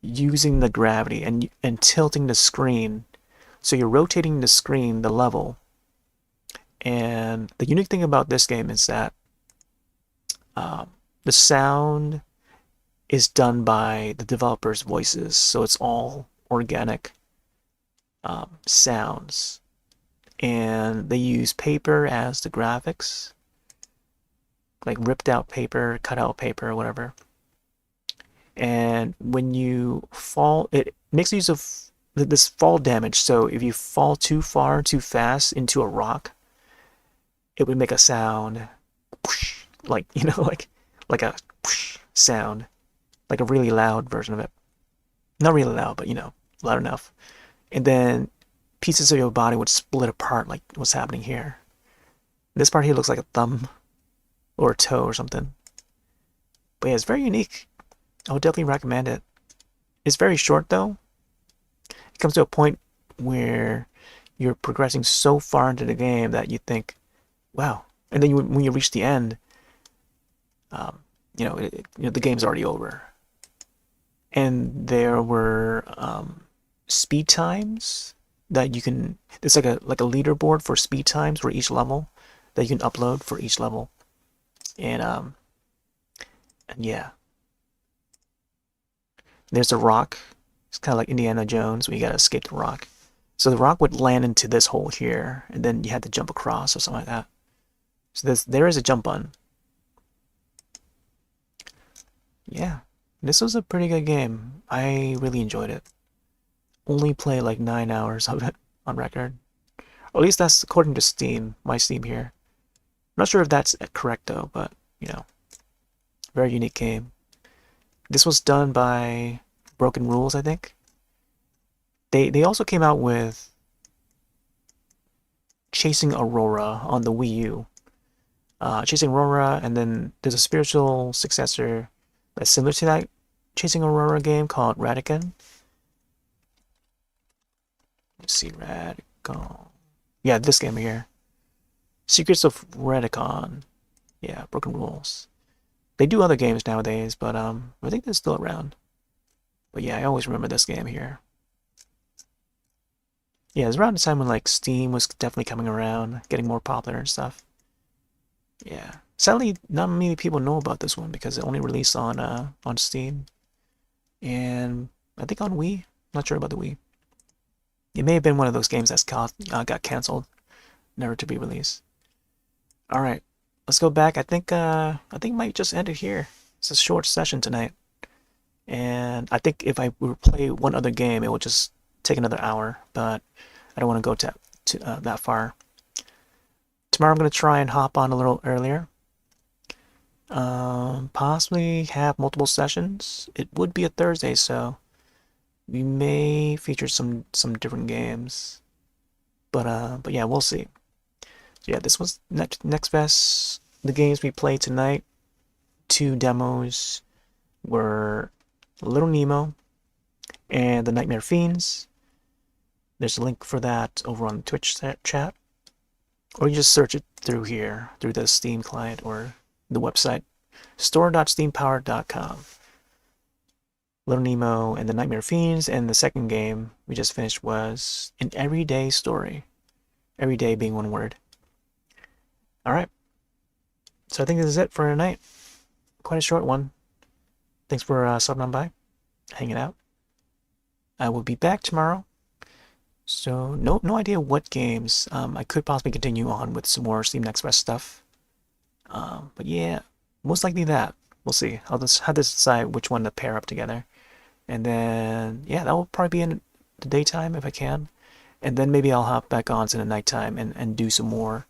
using the gravity and tilting the screen. So you're rotating the screen, the level. And the unique thing about this game is that the sound is done by the developers' voices, so it's all organic sounds. And they use paper as the graphics, like ripped out paper, cut out paper, or whatever. And when you fall, it makes use of this fall damage. So if you fall too far, too fast into a rock, it would make a sound, like, you know, like a sound, like a really loud version of it. Not really loud, but, you know, loud enough. And then pieces of your body would split apart, like what's happening here. This part here looks like a thumb or a toe or something. But yeah, it's very unique. I would definitely recommend it. It's very short though. It comes to a point where you're progressing so far into the game that you think, wow. And then when you reach the end, the game's already over. And there were speed times that you can. It's like a leaderboard for speed times for each level that you can upload for each level. And yeah, there's a rock. It's kind of like Indiana Jones, where you gotta escape the rock. So the rock would land into this hole here, and then you had to jump across or something like that. So there is a jump button. Yeah, this was a pretty good game. I really enjoyed it. Only played like 9 hours of it on record. Or at least that's according to Steam, my Steam here. I'm not sure if that's correct though, but you know, very unique game. This was done by Broken Rules, I think. They also came out with Chasing Aurora on the Wii U. Chasing Aurora, and then there's a spiritual successor that's similar to that Chasing Aurora game called Radican. Let's see, Radical. Yeah, this game here. Secrets of Radicon. Yeah, Broken Rules. They do other games nowadays, but I think they're still around. But yeah, I always remember this game here. Yeah, it was around the time when like Steam was definitely coming around, getting more popular and stuff. Yeah. Sadly, not many people know about this one because it only released on Steam. And I think on Wii. Not sure about the Wii. It may have been one of those games that got canceled, never to be released. All right, let's go back. I think might just end it here. It's a short session tonight, and I think if I were to play one other game, it would just take another hour. But I don't want to go to that far. Tomorrow I'm gonna try and hop on a little earlier. Possibly have multiple sessions. It would be a Thursday, so we may feature some different games, but yeah, we'll see. So yeah, this was next best. The games we played tonight, 2 demos, were Little Nemo and the Nightmare Fiends. There's a link for that over on the Twitch chat, or you just search it through here, through the Steam client or the website, store.steampower.com. Little Nemo and the Nightmare Fiends, and the second game we just finished was An Everyday Story. Everyday being one word. Alright. So I think this is it for tonight. Quite a short one. Thanks for stopping on by, hanging out. I will be back tomorrow. So no idea what games. I could possibly continue on with some more Steam Next Best stuff. But yeah, most likely that. We'll see. I'll just have to decide which one to pair up together. And then, yeah, that will probably be in the daytime if I can. And then maybe I'll hop back on to the nighttime and do some more,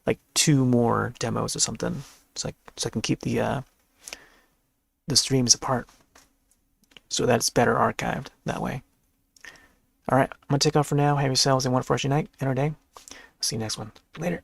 like 2 more demos or something. So I can keep the streams apart. So that's better archived that way. Alright, I'm going to take off for now. Have yourselves a wonderful rest of your night and our day. See you next one. Later.